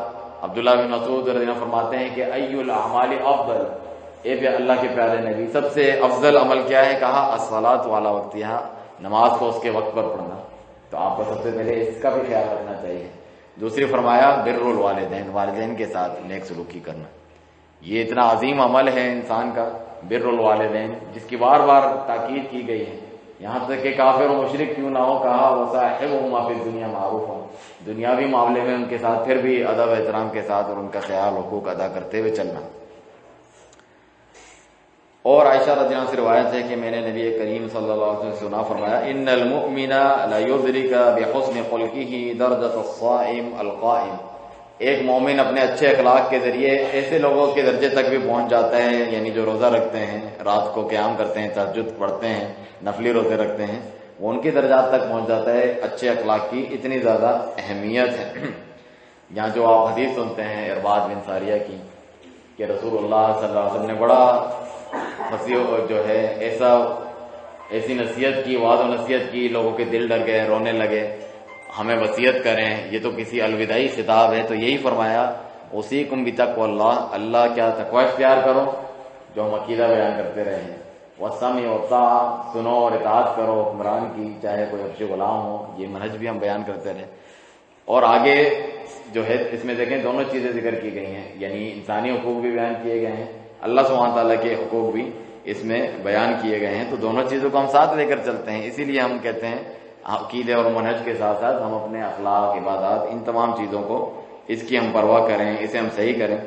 عبداللہ بن مسعود رضی اللہ عنہ فرماتے ہیں کہ ای الاعمال افضل، اے اللہ کے پیارے نبی سب سے افضل عمل کیا ہے؟ کہا الصلاۃ علی وقتہا، نماز کو اس کے وقت پر پڑھنا۔ تو آپ کو سب سے پہلے اس کا بھی خیال رکھنا چاہیے۔ دوسری فرمایا بر الوالدین، والدین کے ساتھ نیک سلوکی کرنا۔ یہ اتنا عظیم عمل ہے انسان کا بر الوالدین، جس کی بار بار تاکید کی گئی ہے، یہاں تک کہ کافر و مشرک کیوں نہ ہو، کہا وصاحبہما فی الدنیا معروفا، دنیاوی معاملے میں ان کے ساتھ پھر بھی ادب احترام کے ساتھ اور ان کا خیال حقوق ادا کرتے ہوئے چلنا۔ اور عائشہ رضی اللہ عنہ سے روایت ہے کہ میں نے نبی کریم صلی اللہ علیہ وسلم سے سنا، فرمایا ان المؤمن لیدرک بحسن خلقہ درجۃ الصائم القائم، ایک مومن اپنے اچھے اخلاق کے ذریعے ایسے لوگوں کے درجے تک بھی پہنچ جاتا ہے، یعنی جو روزہ رکھتے ہیں، رات کو قیام کرتے ہیں، تہجد پڑھتے ہیں، نفلی روزے رکھتے ہیں، وہ ان کے درجات تک پہنچ جاتا ہے۔ اچھے اخلاق کی اتنی زیادہ اہمیت ہے۔ یہاں جو آپ حدیث سنتے ہیں ارباد بن ساریہ کی کہ رسول اللہ صلی اللہ علیہ وسلم نے بڑا فصیح جو ہے ایسی نصیحت کی، وعظ و نصیحت کی، لوگوں کے دل ڈر گئے، رونے لگے، ہمیں وصیت کریں، یہ تو کسی الوداعی خطاب ہے، تو یہی فرمایا اوصیکم بتقوی اللہ، اللہ کیا تقوی اختیار کرو، جو ہم عقیدہ بیان کرتے رہے ہیں، والسمع والطاعہ، سنو اور اطاعت کرو حکمران کی، چاہے کوئی حبشی غلام ہو، یہ منہج بھی ہم بیان کرتے رہے۔ اور آگے جو ہے اس میں دیکھیں دونوں چیزیں ذکر کی گئی ہیں، یعنی انسانی حقوق بھی بیان کیے گئے ہیں، اللہ سبحانہ تعالیٰ کے حقوق بھی اس میں بیان کیے گئے ہیں، تو دونوں چیزوں کو ہم ساتھ لے کر چلتے ہیں۔ اسی لیے ہم کہتے ہیں عقیدے اور منہج کے ساتھ ساتھ ہم اپنے اخلاق، عبادات، ان تمام چیزوں کو اس کی ہم پرواہ کریں، اسے ہم صحیح کریں۔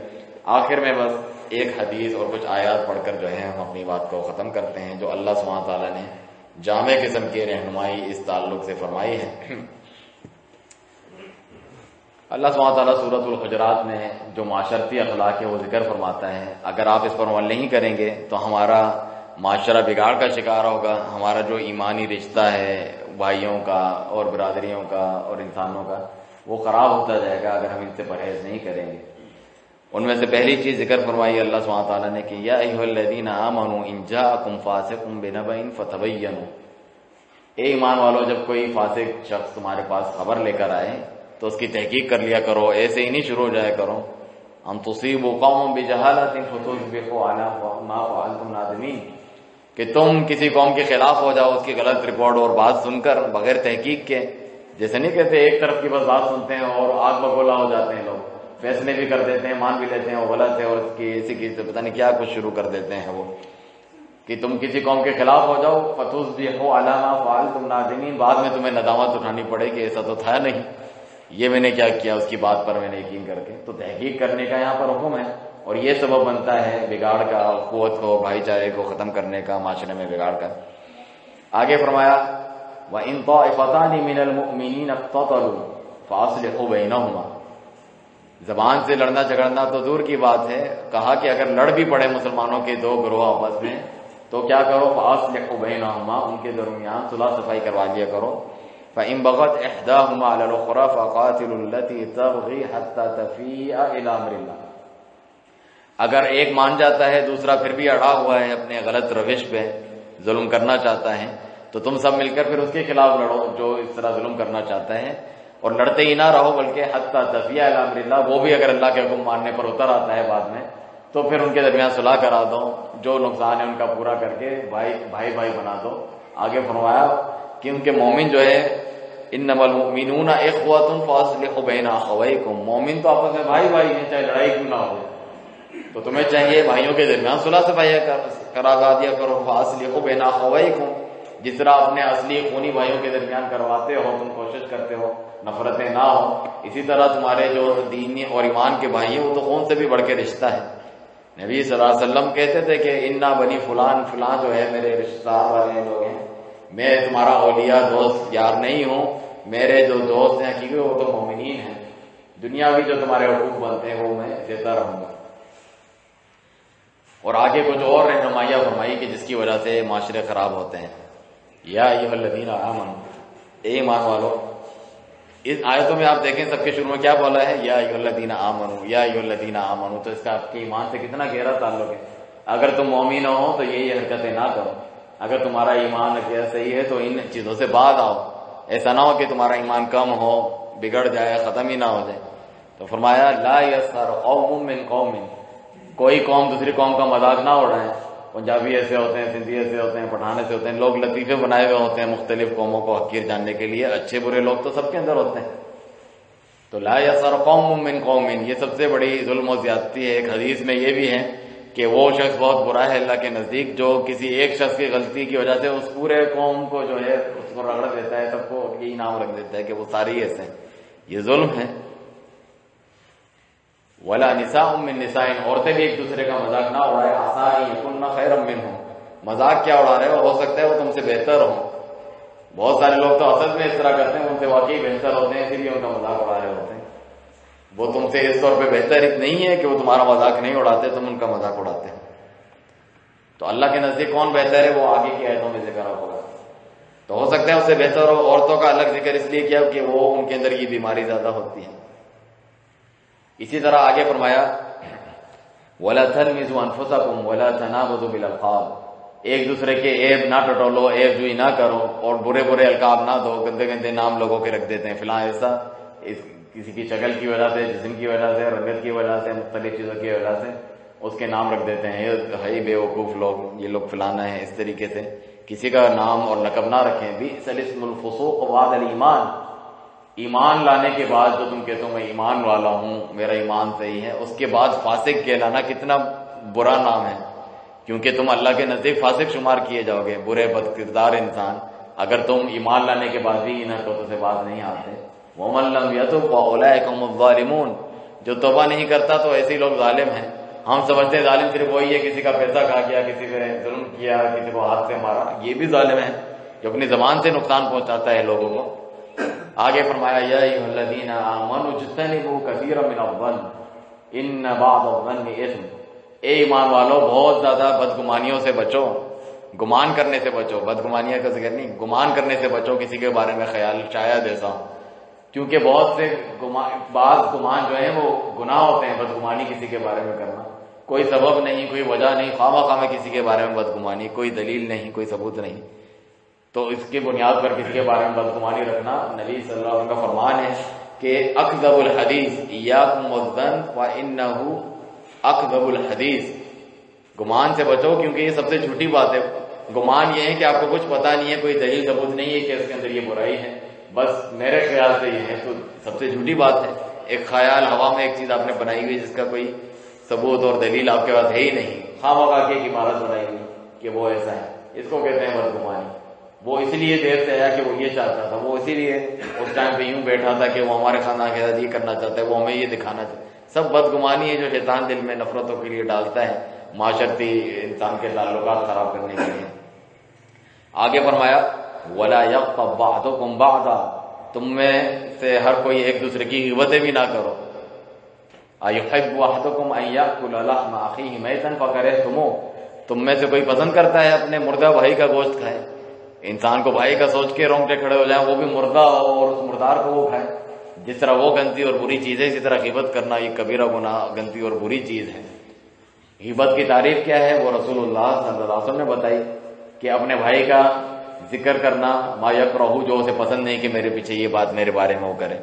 آخر میں بس ایک حدیث اور کچھ آیات پڑھ کر جو ہے ہم اپنی بات کو ختم کرتے ہیں، جو اللہ سبحانہ تعالیٰ نے جامع قسم کی رہنمائی اس تعلق سے فرمائی ہے۔ اللہ سبحانہ تعالیٰ سورۃ الحجرات میں جو معاشرتی اخلاق ہے وہ ذکر فرماتا ہے، اگر آپ اس پر عمل نہیں کریں گے تو ہمارا معاشرہ بگاڑ کا شکار ہوگا، ہمارا جو ایمانی رشتہ ہے بھائیوں کا اور برادریوں کا اور انسانوں کا وہ خراب ہوتا جائے گا اگر ہم ان سے پرہیز نہیں کریں گے۔ ان میں سے پہلی چیز ذکر فرمائی اللہ سبحانہ تعالیٰ نے کہ یا ایھا الذین آمنوا ان جاءکم فاسق بنبأ فتبینوا، اے ایمان والو جب کوئی فاسق شخص تمہارے پاس خبر لے کر آئے تو اس کی تحقیق کر لیا کرو، ایسے ہی نہیں شروع ہو جایا کرو۔ ان تصیبوا قوما بجہالۃ فتصبحوا علی ما فعلتم نادمین، کہ تم کسی قوم کے خلاف ہو جاؤ اس کی غلط رپورٹ اور بات سن کر بغیر تحقیق کے، جیسے نہیں کہتے ایک طرف کی بس بات سنتے ہیں اور آگ بگولا ہو جاتے ہیں، لوگ فیصلے بھی کر دیتے ہیں، مان بھی لیتے ہیں وہ غلط ہے، اور اس کی اسی کی پتہ نہیں کیا کچھ شروع کر دیتے ہیں وہ، کہ تم کسی قوم کے خلاف ہو جاؤ فتصبحوا علی ما فعلتم نادمین، بعد میں تمہیں ندامت اٹھانی پڑے کہ ایسا تو تھا نہیں، یہ میں نے کیا کیا اس کی بات پر میں نے یقین کر کے۔ تو تحقیق کرنے کا یہاں پر حکم ہے، اور یہ سبب بنتا ہے بگاڑ کا، قوت کو، بھائی چارے کو ختم کرنے کا، معاشرے میں بگاڑ کا۔ آگے فرمایا وَإِن طَائِفَتَانِ مِنَ الْمُؤْمِنِينَ اقْتَتَلُوا فَأَصْلِحُوا بَيْنَهُمَا، زبان سے لڑنا جھگڑنا تو دور کی بات ہے، کہا کہ اگر لڑ بھی پڑے مسلمانوں کے دو گروہ آپس میں تو کیا کرو، فاصلحوا بینہما، ان کے درمیان صلح صفائی کروا لیا کرو. فإن بغت إحداهما على الأخرى فقاتلوا التي تبغي حتى تفيء إلى أمر الله. اگر ایک مان جاتا ہے، دوسرا پھر بھی اڑا ہوا ہے اپنے غلط روش پہ، ظلم کرنا چاہتا ہے، تو تم سب مل کر پھر اس کے خلاف لڑو جو اس طرح ظلم کرنا چاہتا ہے. اور لڑتے ہی نہ رہو بلکہ حتی تفیء الی امر اللہ، وہ بھی اگر اللہ کے حکم ماننے پر اتر آتا ہے بعد میں تو پھر ان کے درمیان صلح کرا دو، جو نقصان ہے ان کا پورا کر کے بھائی بنا دو. آگے فرمایا کہ ان کے مومن جو ہے انما المؤمنون اخوۃ فاصلحوا بین اخویکم، مومن تو آپس میں بھائی ہیں، چاہے لڑائی کیوں نہ ہو. تو تمہیں چاہیے بھائیوں کے درمیان صلح صفائی کرا دیا کرو. فاصلحوا بین اخویکم، جس طرح اپنے اصلی خونی بھائیوں کے درمیان کرواتے ہو، تم کوشش کرتے ہو نفرتیں نہ ہو، اسی طرح تمہارے جو دینی اور ایمان کے بھائی ہیں وہ تو خون سے بھی بڑھ کے رشتہ ہے. نبی صلی اللہ علیہ وسلم کہتے تھے کہ انا بنی فلان جو ہے میرے رشتہ دار والے لوگ ہیں، میں تمہارا اولیاء دوست یار نہیں ہوں، میرے جو دوست ہیں حقیقی وہ تو مومنین ہیں، دنیاوی جو تمہارے حقوق بنتے ہیں وہ میں دیتا رہوں گا. اور آگے کچھ اور رہنمائیاں فرمائی کہ جس کی وجہ سے معاشرے خراب ہوتے ہیں. یا ایھا الذین آمنوا، اے ایمان والو. اس آیتوں میں آپ دیکھیں سب کے شروع میں کیا بولا ہے، یا ایھا الذین آمنوا، یا ایھا الذین آمنوا. تو اس کا آپ کے ایمان سے کتنا گہرا تعلق ہے. اگر تم مومن ہو تو یہ حرکتیں نہ کرو. اگر تمہارا ایمان صحیح ہے تو ان چیزوں سے بعد آؤ. ایسا نہ ہو کہ تمہارا ایمان کم ہو، بگڑ جائے، ختم ہی نہ ہو جائے. تو فرمایا لا یسخر قوم من قوم، کوئی قوم دوسری قوم کا مذاق نہ اڑائے. پنجابی ایسے ہوتے ہیں، سندھی ایسے ہوتے ہیں، پٹھان ایسے ہوتے ہیں، لوگ لطیفے بنائے ہوئے ہوتے ہیں مختلف قوموں کو حقیر جاننے کے لیے. اچھے برے لوگ تو سب کے اندر ہوتے ہیں. تو لا یسخر قوم من قوم، یہ سب سے بڑی ظلم و زیادتی ہے. ایک حدیث میں یہ بھی ہے کہ وہ شخص بہت برا ہے اللہ کے نزدیک جو کسی ایک شخص کی غلطی کی وجہ سے اس پورے قوم کو جو ہے اس کو رگڑ دیتا ہے، سب کو یہی نام رکھ دیتا ہے کہ وہ سارے ہی ایسے ہیں. یہ ظلم ہے. ولا نساء من نساء، عورتیں بھی ایک دوسرے کا مذاق نہ اڑائے. عسى ان يكن خيرا منهم، مذاق کیا اڑا رہے ہو سکتا ہے وہ تم سے بہتر ہو. بہت سارے لوگ تو اصل میں اس طرح کرتے ہیں، ان سے واقعی بہتر ہوتے ہیں، اسی لیے ان کا مذاق اڑا رہے ہوتے ہیں. وہ تم سے اس طور پہ بہتر نہیں ہے کہ وہ تمہارا مذاق نہیں اڑاتے، تم ان کا مذاق اڑاتے ہیں. تو اللہ کے نزدیک کون بہتر ہے وہ آگے کی آیتوں میں ذکر ہوگا. تو ہو سکتا ہے اس سے بہتر ہو. عورتوں کا الگ ذکر اس لیے کیا کہ وہ ان کے اندر یہ بیماری زیادہ ہوتی ہے. اسی طرح آگے فرمایا وَلَا تَلْمِزُوا أَنفُسَكُمْ وَلَا تَنَابَزُوا بِالْأَلْقَابِ، ایک دوسرے کے عیب نہ ٹٹولو، عیب جوئی نہ کرو، اور برے القاب نہ دو. گندے گندے نام لوگوں کے رکھ دیتے ہیں، فلاں ایسا، کسی کی شکل کی وجہ سے، جسم کی وجہ سے، رنگت کی وجہ سے، مختلف چیزوں کی وجہ سے اس کے نام رکھ دیتے ہیں. ہے بے وقوف لوگ، یہ لوگ فلانا ہے. اس طریقے سے کسی کا نام اور لقب نہ رکھیں. بئس الاسم الفسوق بعد الایمان، ایمان لانے کے بعد جو تم کہتے ہو میں ایمان والا ہوں، میرا ایمان صحیح ہے، اس کے بعد فاسق کہلانا کتنا برا نام ہے. کیونکہ تم اللہ کے نزدیک فاسق شمار کیے جاؤ گے، برے بد کردار انسان، اگر تم ایمان لانے کے بعد بھی ان حرکتوں سے باز نہیں آتے. وَمَن لَّمْ يَتُبْ فَأُولَٰئِكَ هُمُ الظَّالِمُونَ، جو توبہ نہیں کرتا تو ایسے لوگ ظالم ہیں. ہم سمجھتے ہیں ظالم صرف وہی ہے کسی کا پیسہ کھا گیا، کسی پہ ظلم کیا، کسی کو ہاتھ سے مارا. یہ بھی ظالم ہے جو اپنی زبان سے نقصان پہنچاتا ہے لوگوں کو. آگے فرمایا یا ایھا الذین آمنوا اجتنبوا کثیرا من الظن ان بعض الظن اثم، اے ایمان والو بہت زیادہ بدگمانیوں سے بچو، گمان کرنے سے بچو. بدگمانیاں کا ذکر نہیں، گمان کرنے سے بچو، کسی کے بارے میں خیال شاید ایسا، کیونکہ بہت سے بعض گمان جو ہیں وہ گناہ ہوتے ہیں. بدگمانی کسی کے بارے میں کرنا، کوئی سبب نہیں، کوئی وجہ نہیں، خواہ میں کسی کے بارے میں بدگمانی، کوئی دلیل نہیں، کوئی ثبوت نہیں، تو اس کی بنیاد پر کسی کے بارے میں بدگمانی رکھنا نبی صلی اللہ علیہ وسلم کا فرمان ہے کہ اکذب الحدیث ایاکم والظن فانہ اکذب الحدیث، گمان سے بچو کیونکہ یہ سب سے جھوٹی بات ہے. گمان یہ ہے کہ آپ کو کچھ پتہ نہیں ہے، کوئی دلیل ثبوت نہیں ہے کہ اس کے اندر یہ برائی ہے، بس میرے خیال سے یہ ہے، تو سب سے جھوٹی بات ہے. ایک خیال، ہوا میں ایک چیز آپ نے بنائی ہوئی جس کا کوئی ثبوت اور دلیل آپ کے پاس ہے ہی نہیں، خواہ کے ایک عمارت بنائی ہوئی کہ وہ ایسا ہے، اس کو کہتے ہیں بدگمانی. وہ اس لیے دیر سے آیا کہ وہ یہ چاہتا تھا، وہ اسی لیے اس ٹائم پہ یوں بیٹھا تھا کہ وہ ہمارے خاندان کے ساتھ یہ کرنا چاہتا ہے، وہ ہمیں یہ دکھانا چاہتا ہے. سب بدگمانی ہے جو شیطان دل میں نفرتوں کے لیے ڈالتا ہے، معاشرتی انسان کے تعلقات خراب کرنے کے لیے. آگے فرمایا وَلَا يَغْتَب بَعْضُكُمْ بَعْضًا، تم میں سے ہر کوئی ایک دوسرے کی غیبتیں بھی نہ کرو. أَيُحِبُّ أَحَدُكُمْ أَن يَأْكُلَ لَحْمَ أَخِيهِ مَيْتًا فَكَرِهْتُمُوهُ، تم میں سے کوئی پسند کرتا ہے اپنے مردہ بھائی کا گوشت کھائے؟ انسان کو بھائی کا سوچ کے رونگٹے کھڑے ہو جائیں، وہ بھی مردہ ہو اور اس مردار کو وہ کھائے۔ جس طرح وہ گندی اور بری چیز ہے، اسی طرح غیبت کرنا یہ کبیرہ گناہ، گندی اور بری چیز ہے۔ غیبت کی تعریف کیا ہے؟ وہ رسول اللہ صلی اللہ علیہ وسلم نے بتائی کہ اپنے بھائی کا ذکر کرنا، ما یکرہ، جو اسے پسند نہیں کہ میرے پیچھے یہ بات میرے بارے میں وہ کرے۔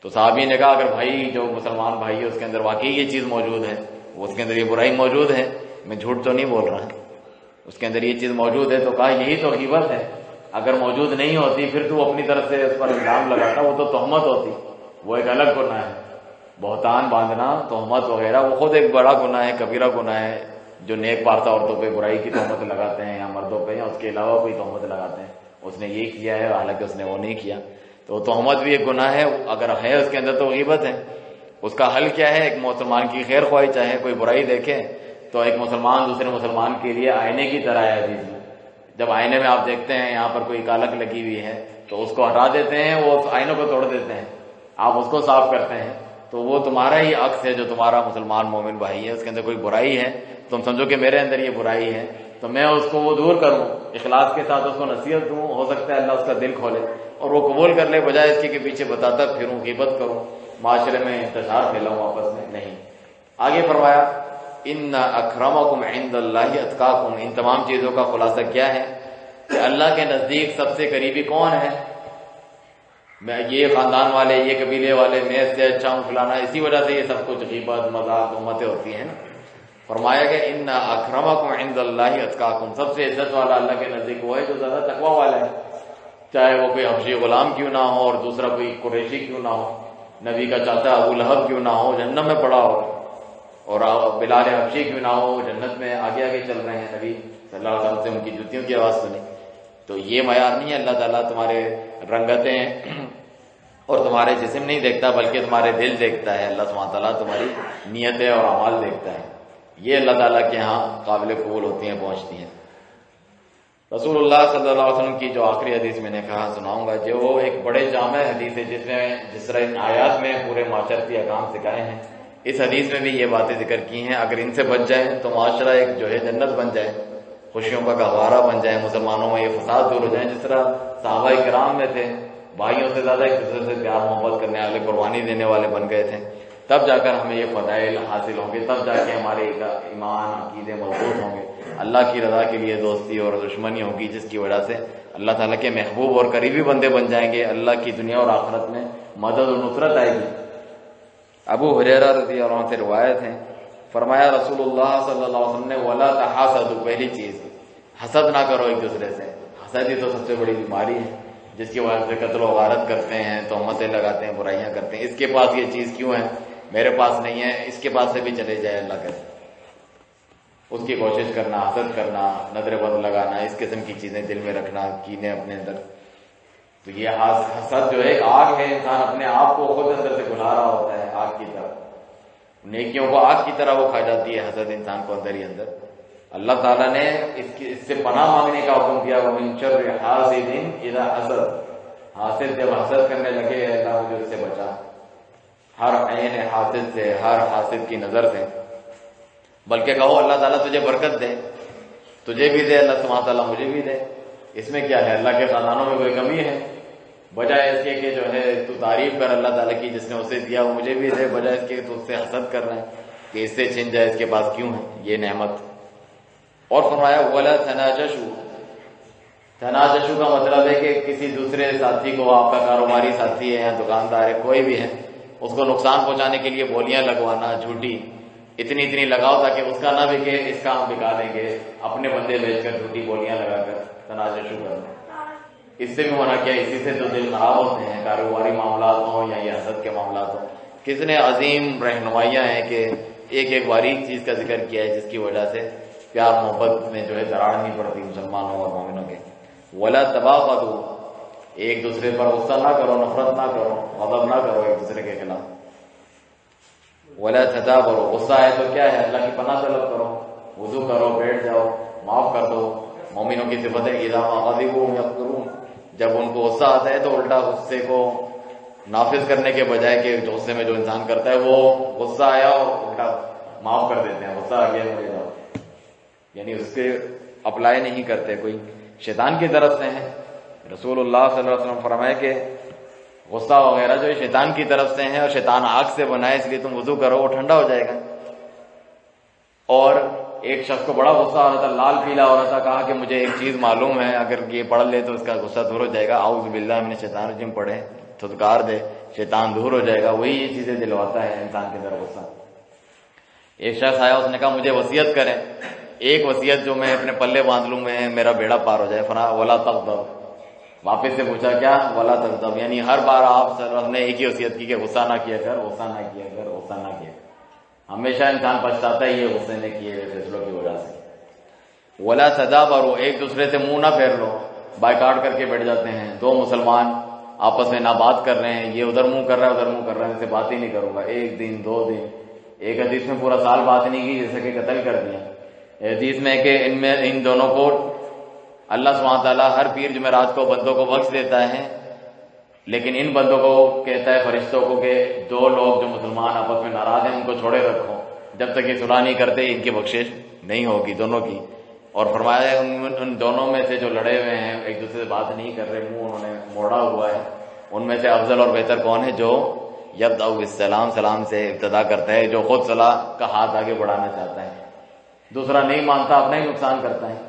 تو صحابی نے کہا اگر بھائی جو مسلمان بھائی ہے اس کے اندر واقعی یہ چیز موجود ہے، اس کے اندر یہ برائی موجود ہے، میں جھوٹ تو نہیں بول رہا، اس کے اندر یہ چیز موجود ہے، تو کہا یہی تو غیبت ہے۔ اگر موجود نہیں ہوتی پھر تو اپنی طرف سے اس پر الزام لگاتا، وہ تو تہمت ہوتی، وہ ایک الگ گناہ ہے۔ بہتان باندھنا، تہمت وغیرہ وہ خود ایک بڑا گناہ ہے، کبیرہ گناہ ہے، جو نیک پارسا عورتوں پہ برائی کی تہمت لگاتے ہیں یا مردوں پہ یا اس کے علاوہ کوئی تہمت لگاتے ہیں، اس نے یہ کیا ہے حالانکہ اس نے وہ نہیں کیا، تو تہمت بھی ایک گناہ ہے۔ اگر ہے اس کے اندر تو غیبت ہے۔ اس کا حل کیا ہے؟ ایک مسلمان کی خیر خواہی چاہے کوئی برائی دیکھے تو ایک مسلمان دوسرے مسلمان کے لیے آئینے کی طرح ہے حدیث میں۔ جب آئینے میں آپ دیکھتے ہیں یہاں پر کوئی کالک لگی ہوئی ہے تو اس کو ہٹا دیتے ہیں، وہ آئینوں کو توڑ دیتے ہیں، آپ اس کو صاف کرتے ہیں، تو وہ تمہارا ہی عکس ہے جو تمہارا مسلمان مومن بھائی ہے، اس کے اندر کوئی برائی ہے، تم سمجھو کہ میرے اندر یہ برائی ہے تو میں اس کو وہ دور کروں، اخلاص کے ساتھ اس کو نصیحت دوں، ہو سکتا ہے اللہ اس کا دل کھولے اور وہ قبول کر لے، بجائے اس کے کہ پیچھے بتاتا پھروں، غیبت کروں، معاشرے میں انتشار پھیلاؤں آپس میں، نہیں۔ آگے فرمایا ان اکرمکم عند اللہ اتقاکم۔ ان تمام چیزوں کا خلاصہ کیا ہے کہ اللہ کے نزدیک سب سے قریبی کون ہے؟ میں یہ خاندان والے، یہ قبیلے والے، میں اس سے اچھا ہوں فلانا، اسی وجہ سے یہ سب کچھ غیبت مذاق امتیں ہوتی ہیں نا۔ فرمایا کہ ان اکرمکم عند اللہ اتقاکم، سب سے عزت والا اللہ کے نزدیک وہ ہے جو زیادہ تقوی والا ہے، چاہے وہ کوئی حبشی غلام کیوں نہ ہو اور دوسرا کوئی قریشی کیوں نہ ہو، نبی کا چاچا ابو لہب کیوں نہ ہو جہنم میں پڑا ہو، اور بلال حبشی کیوں نہ ہو جنت میں آگے آگے چل رہے ہیں، نبی صلی اللہ علیہ وسلم سے ان کی جوتیوں کی آواز سنی۔ تو یہ معیار نہیں ہے، اللہ تعالیٰ تمہارے رنگتیں اور تمہارے جسم نہیں دیکھتا بلکہ تمہارے دل دیکھتا ہے، اللہ سبحانہ تعالیٰ تمہاری نیتیں اور اعمال دیکھتا ہے، یہ اللہ تعالیٰ کے ہاں قابل قبول ہوتی ہیں، پہنچتی ہیں۔ رسول اللہ صلی اللہ علیہ وسلم کی جو آخری حدیث میں نے کہا سناؤں گا، جو وہ ایک بڑے جامع حدیث ہے جس طرح ان آیات میں پورے معاشرتی احکام سکھائے ہیں، اس حدیث میں بھی یہ باتیں ذکر کی ہیں، اگر ان سے بچ جائیں تو معاشرہ ایک جو ہے جنت بن جائے، خوشیوں کا گہوارہ بن جائے، مسلمانوں میں یہ فساد دور ہو جائیں، جس طرح صحابہ کرام میں تھے، بھائیوں سے زیادہ ایک دوسرے سے پیار محبت کرنے والے، قربانی دینے والے بن گئے تھے، تب جا کر ہمیں یہ فضائل حاصل ہوں گے، تب جا کے ہمارے ایمان عقیدے مضبوط ہوں گے، اللہ کی رضا کے لیے دوستی اور دشمنی ہوگی، جس کی وجہ سے اللہ تعالیٰ کے محبوب اور قریبی بندے بن جائیں گے، اللہ کی دنیا اور آخرت میں مدد اور نصرت آئے گی۔ ابو ہریرہ رضی اللہ عنہ سے روایت ہے، فرمایا رسول اللہ صلی اللہ علیہ وسلم نے وَلَا تَحَاسَدُوا، پہلی چیز حسد نہ کرو ایک دوسرے سے، حسد ہی تو سب سے بڑی بیماری ہے جس کی وجہ سے قتل و غارت کرتے ہیں، تہمتیں لگاتے ہیں، برائیاں کرتے ہیں، اس کے پاس یہ چیز کیوں ہے میرے پاس نہیں ہے، اس کے پاس سے بھی چلے جائے اللہ کرے، اس کی کوشش کرنا، حسد کرنا، نظر بد لگانا، اس قسم کی چیزیں دل میں رکھنا، کینے اپنے اندر، تو یہ حسد جو ہے ایک آگ ہے، انسان اپنے آپ کو خود اندر سے بلا رہا ہوتا ہے آگ کی طرح، نیکیوں کو آگ کی طرح وہ کھا جاتی ہے حسد انسان کو اندر ہی اندر۔ اللہ تعالیٰ نے اس سے پناہ مانگنے کا حکم دیا، وَمِن شَرِّ حَاسِدٍ إِذَا حَسَدَ، حاسد جب حسد کرنے لگے اللہ مجھے اس سے بچا، ہر عین حاسد سے، ہر حاسد کی نظر سے، بلکہ کہو اللہ تعالیٰ تجھے برکت دے، تجھے بھی دے اللہ سبحانہ تعالیٰ مجھے بھی دے، اس میں کیا ہے، اللہ کے خزانوں میں کوئی کمی ہے، بجائے اس کے کہ جو ہے تو تعریف کر اللہ تعالیٰ کی جس نے اسے دیا وہ مجھے بھی دے، بجائے اس کے تو اس سے حسد کر رہے ہیں کہ اس سے چھن جائے، اس کے پاس کیوں ہے یہ نعمت۔ اور فرمایا وَلَا تَنَاجَشُوا، تناجشو کا مطلب ہے کہ کسی دوسرے ساتھی کو، آپ کا کاروباری ساتھی ہے یا دکاندار ہے کوئی بھی ہے، اس کو نقصان پہنچانے کے لیے بولیاں لگوانا جھوٹی، اتنی لگاؤ تاکہ اس کا نہ بکے، اس کا ہم بکا دیں گے، اپنے بندے بیچ کر جھوٹی بولیاں لگا کر تناجشو کرنا، اس سے بھی منع کیا، اسی سے تو دل خراب ہوتے ہیں، کاروباری معاملات ہوں یا یہ حسد کے معاملات ہوں۔ کتنے عظیم رہنمائیاں ہیں کہ ایک ایک باریک چیز کا ذکر کیا ہے جس کی وجہ سے پیار محبت میں جو ہے دراڑ نہیں پڑتی مسلمانوں اور مومنوں کے۔ وَلَا تَبَاغَضُوا، ایک دوسرے پر غصہ نہ کرو، نفرت نہ کرو، غضب نہ کرو ایک دوسرے کے خلاف۔ وَلَا تَدَابَرُوا، غصہ ہے تو کیا ہے، اللہ کی پناہ طلب کرو، وضو کرو، بیٹھ جاؤ، معاف کر دو۔ مومنوں کی صفت ہے اِذَا مَا غَضِبُوا يَغْفِرُونَ، جب ان کو غصہ آتا ہے تو الٹا غصے کو نافذ کرنے کے بجائے کہ غصے میں جو انسان کرتا ہے وہ غصہ آیا اور الٹا معاف کر دیتے ہیں، غصہ آ گیا مجھے جاؤ۔ یعنی اس کے اپلائی نہیں کرتے، کوئی شیطان کی طرف سے ہیں۔ رسول اللہ صلی اللہ علیہ وسلم فرمائے کہ غصہ وغیرہ جو شیطان کی طرف سے ہیں، اور شیطان آگ سے بنا ہے، اس لیے تم وضو کرو، وہ ٹھنڈا ہو جائے گا۔ اور ایک شخص کو بڑا غصہ آ رہا تھا، لال پیلا ہو رہا تھا، کہا کہ مجھے ایک چیز معلوم ہے، اگر یہ پڑھ لے تو اس کا غصہ دور ہو جائے گا، اعوذ باللہ من الشیطان الرجیم پڑھے، تھتکار دے، شیطان دور ہو جائے گا۔ وہی یہ چیزیں دلواتا ہے انسان کے اندر غصہ۔ ایک شخص آیا، اس نے کہا مجھے وصیت کریں، ایک وصیت جو میں اپنے پلے باندھ لوں، میں میرا بیڑا پار ہو جائے۔ فرمایا ولا تغضب، واپس سے پوچھا کیا؟ ولا تغضب، یعنی ہر بار آپ صلی اللہ علیہ وسلم نے ایک ہی وصیت کی کہ غصہ نہ کیا کر، غصہ نہ کیا کر، غصہ نہ کیا کر۔ ہمیشہ انسان پچھتاتا ہے یہ غصے میں کیے ہوئے فیصلوں کی وجہ سے۔ ولا تدابروا، ایک دوسرے سے منہ نہ پھیر لو، بائیکاٹ کر کے بیٹھ جاتے ہیں، دو مسلمان آپس میں نہ بات کر رہے ہیں، یہ ادھر منہ کر رہا ہے ادھر منہ کر رہا ہے، ان سے بات ہی نہیں کروں گا، ایک دن دو دن، ایک حدیث میں پورا سال بات نہیں کی، جیسے کہ قتل کر دیا۔ حدیث میں کہ ان دونوں کو اللہ سبحانہ تعالیٰ ہر پیر جمعرات کو بندوں کو بخش دیتا ہے، لیکن ان بندوں کو کہتا ہے فرشتوں کو کہ دو لوگ جو مسلمان آپس میں ناراض ہیں ان کو چھوڑے رکھو، جب تک یہ صلح نہیں کرتے ان کی بخشش نہیں ہوگی دونوں کی۔ اور فرمایا ان دونوں میں سے جو لڑے ہوئے ہیں، ایک دوسرے سے بات نہیں کر رہے، منہ انہوں نے موڑا ہوا ہے، ان میں سے افضل اور بہتر کون ہے؟ جو یبدأ بالسلام، سلام سے ابتدا کرتا ہے، جو خود صلاح کا ہاتھ آگے بڑھانا چاہتا ہے، دوسرا نہیں مانتا، اپنا ہی نقصان کرتا ہے۔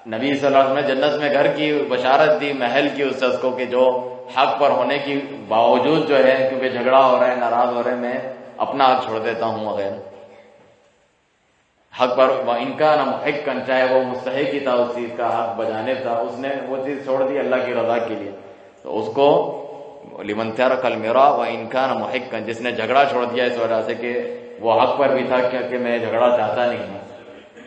نبی صلی اللہ علیہ وسلم نے جنت میں گھر کی بشارت دی، محل کی اس شخص کو کہ جو حق پر ہونے کی باوجود جو ہے کیونکہ جھگڑا ہو رہا ہے، ناراض ہو رہے ہیں، میں اپنا حق چھوڑ دیتا ہوں وغیرہ، حق پر ان کا نہ محق، چاہے وہ مستحق ہی تھا اس چیز کا، حق بجانے تھا، اس نے وہ چیز چھوڑ دی اللہ کی رضا کے لیے، تو اس کو لمن ترک المرا وان کان محقا، جس نے جھگڑا چھوڑ دیا اس وجہ سے کہ وہ حق پر بھی تھا کہ میں جھگڑا چاہتا نہیں ہوں،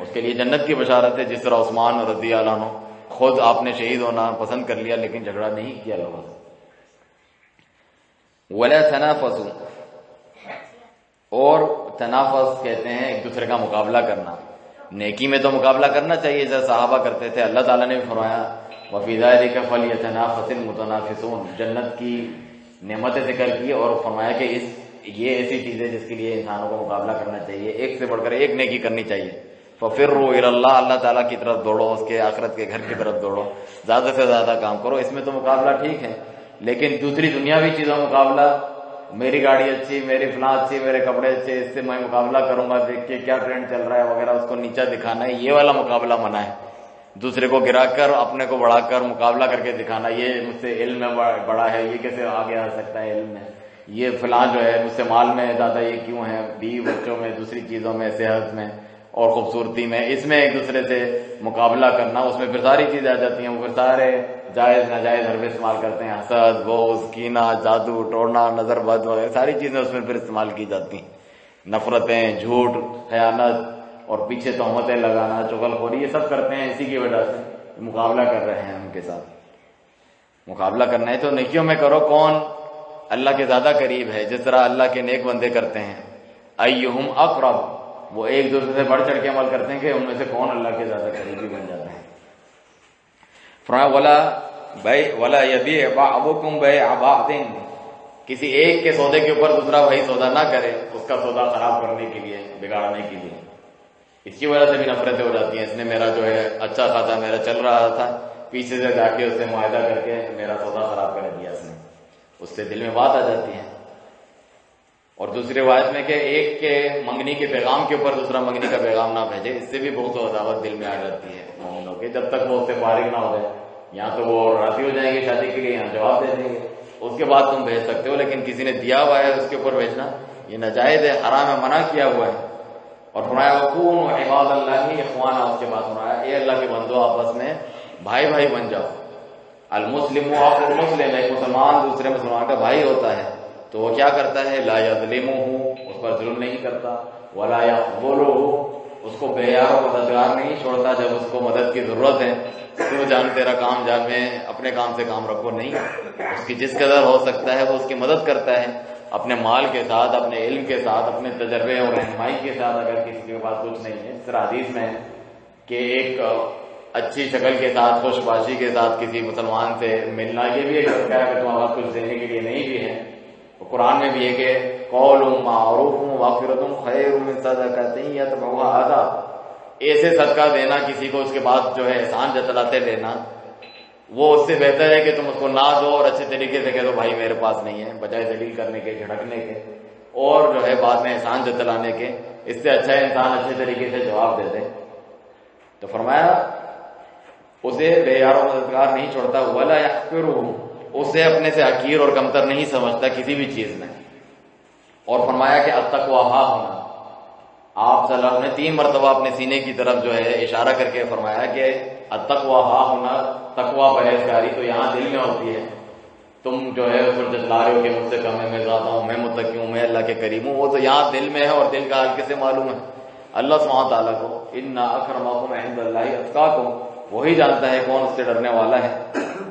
اس کے لیے جنت کی بشارت ہے۔ جس طرح عثمان رضی اللہ عنہ خود آپ نے شہید ہونا پسند کر لیا لیکن جھگڑا نہیں کیا لوگوں سے۔ ولا تنافسوا، اور تنافس کہتے ہیں ایک دوسرے کا مقابلہ کرنا، نیکی میں تو مقابلہ کرنا چاہیے جیسے صحابہ کرتے تھے، اللہ تعالیٰ نے بھی فرمایا وفی ذلک فلیتنافس المتنافسون، جنت کی نعمتیں ذکر کی اور فرمایا کہ یہ ایسی چیز ہے جس کے لیے انسانوں کو مقابلہ کرنا چاہیے، ایک سے بڑھ کر ایک نیکی کرنی چاہیے۔ ففروا الی اللہ، اللہ تعالیٰ کی طرف دوڑو، اس کے آخرت کے گھر کی طرف دوڑو، زیادہ سے زیادہ کام کرو، اس میں تو مقابلہ ٹھیک ہے، لیکن دوسری دنیاوی چیزوں میں مقابلہ، میری گاڑی اچھی، میری فلاں اچھی، میرے کپڑے اچھے، اس سے میں مقابلہ کروں گا، دیکھ کے کیا ٹرینڈ چل رہا ہے وغیرہ، اس کو نیچا دکھانا ہے، یہ والا مقابلہ منع ہے۔ دوسرے کو گرا کر اپنے کو بڑھا کر مقابلہ کر کے دکھانا، یہ مجھ سے علم میں بڑا ہے، یہ کیسے آگے آ سکتا ہے علم میں، یہ فلاں جو ہے مجھ سے مال میں زیادہ، یہ کیوں ہے، بیوی بچوں میں، دوسری چیزوں میں، صحت میں اور خوبصورتی میں، اس میں ایک دوسرے سے مقابلہ کرنا، اس میں پھر ساری چیزیں آ جاتی ہیں، وہ پھر سارے جائز ناجائز حربے استعمال کرتے ہیں، حسد، بغض، کینہ، جادو ٹوڑنا، نظر بد وغیرہ ساری چیزیں اس میں پھر استعمال کی جاتی ہیں، نفرتیں، جھوٹ، خیانت اور پیچھے تہمتیں لگانا، چغل خوری، یہ سب کرتے ہیں اسی کی وجہ سے، مقابلہ کر رہے ہیں ان کے ساتھ۔ مقابلہ کرنا ہے تو نیکیوں میں کرو، کون اللہ کے زیادہ قریب ہے، جس طرح اللہ کے نیک بندے کرتے ہیں، ایہم اقرب، وہ ایک دوسرے سے بڑھ چڑھ کے عمل کرتے ہیں کہ ان میں سے کون اللہ کے زیادہ قریبی بن جاتا ہے۔ فرمایا ولا یبیع بعضکم بیع بعض، کسی ایک کے سودے کے اوپر دوسرا بھائی سودا نہ کرے، اس کا سودا خراب کرنے کے لیے، بگاڑنے کے لیے، اس کی وجہ سے بھی نفرتیں ہو جاتی ہیں، اس نے میرا جو ہے اچھا خاصا میرا چل رہا تھا، پیچھے سے جا کے اس سے معاہدہ کر کے میرا سودا خراب کر دیا اس نے، اس سے دل میں بات آ جاتی ہے۔ اور دوسری روایت میں کہ ایک کے منگنی کے پیغام کے اوپر دوسرا منگنی کا پیغام نہ بھیجے، اس سے بھی بہت و عداوت دل میں آ جاتی ہے مومنوں کے، جب تک وہ اس سے فارغ نہ ہو جائے، یہاں تو وہ راضی ہو جائیں گے شادی کے لیے، یہاں جواب دے دیں گے، اس کے بعد تم بھیج سکتے ہو، لیکن کسی نے دیا ہوا ہے اس کے اوپر بھیجنا یہ ناجائز ہے، حرام ہے، منع کیا ہوا ہے۔ اور فرمایا وَكُونُوا عِبَادَ اللَّهِ إِخْوَانًا، اس کے بعد فرمایا اے اللہ کے بندو آپس میں بھائی بھائی بن جاؤ، المسلم اخو المسلم، ایک مسلمان دوسرے مسلمان کا بھائی ہوتا ہے تو وہ کیا کرتا ہے، لا یظلمہ، اس پر ظلم نہیں کرتا، ولا یخذلہ، اس کو بے یار و مددگار نہیں چھوڑتا جب اس کو مدد کی ضرورت ہے، تو جان تیرا کام جان، میں اپنے کام سے کام رکھو، نہیں، اس کی جس قدر ہو سکتا ہے وہ اس کی مدد کرتا ہے، اپنے مال کے ساتھ، اپنے علم کے ساتھ، اپنے تجربے اور رہنمائی کے ساتھ، اگر کسی کے پاس کچھ نہیں ہے، اس طرح حدیث میں کہ ایک اچھی شکل کے ساتھ، خوش باشی کے ساتھ کسی مسلمان سے ملنا، یہ بھی ایک طریقہ ہے کہ تمہارا کچھ دینے کے لیے نہیں بھی ہے، قرآن میں بھی ہے کہ قول معروف مغفرۃ خیر من صدقۃ یتبعها اذی، ایسے صدقہ دینا کسی کو اس کے بعد جو ہے احسان جتلاتے لینا، وہ اس سے بہتر ہے کہ تم اس کو نہ دو اور اچھے طریقے سے کہہ دو بھائی میرے پاس نہیں ہے، بجائے ذلیل کرنے کے، جھڑکنے کے اور جو ہے بعد میں احسان جتلانے کے۔ اس سے اچھا ہے انسان اچھے طریقے سے جواب دے دے۔ تو فرمایا اسے بے یار و مددگار نہیں چھوڑتا، ولا یحقرہ، اسے اپنے سے حقیر اور کمتر نہیں سمجھتا کسی بھی چیز میں۔ اور فرمایا کہ التقویٰ ہاں ہونا، آپ صلی اللہ علیہ وسلم نے 3 مرتبہ اپنے سینے کی طرف جو ہے اشارہ کر کے فرمایا کہ التقویٰ ہاں ہونا، تقویٰ پرہیزگاری تو یہاں دل میں ہوتی ہے۔ تم جو ہے اس پر جتلا رہے ہو کہ مجھ سے کم ہے، میں زیادہ ہوں، میں متقی ہوں، میں اللہ کے قریب ہوں، وہ تو یہاں دل میں ہے، اور دل کا حال کسے معلوم ہے؟ اللہ سبحانہ تعالیٰ کو۔ ان اکرمکم عند اللہ اتقاکم، وہی جانتا ہے کون اس سے ڈرنے والا ہے۔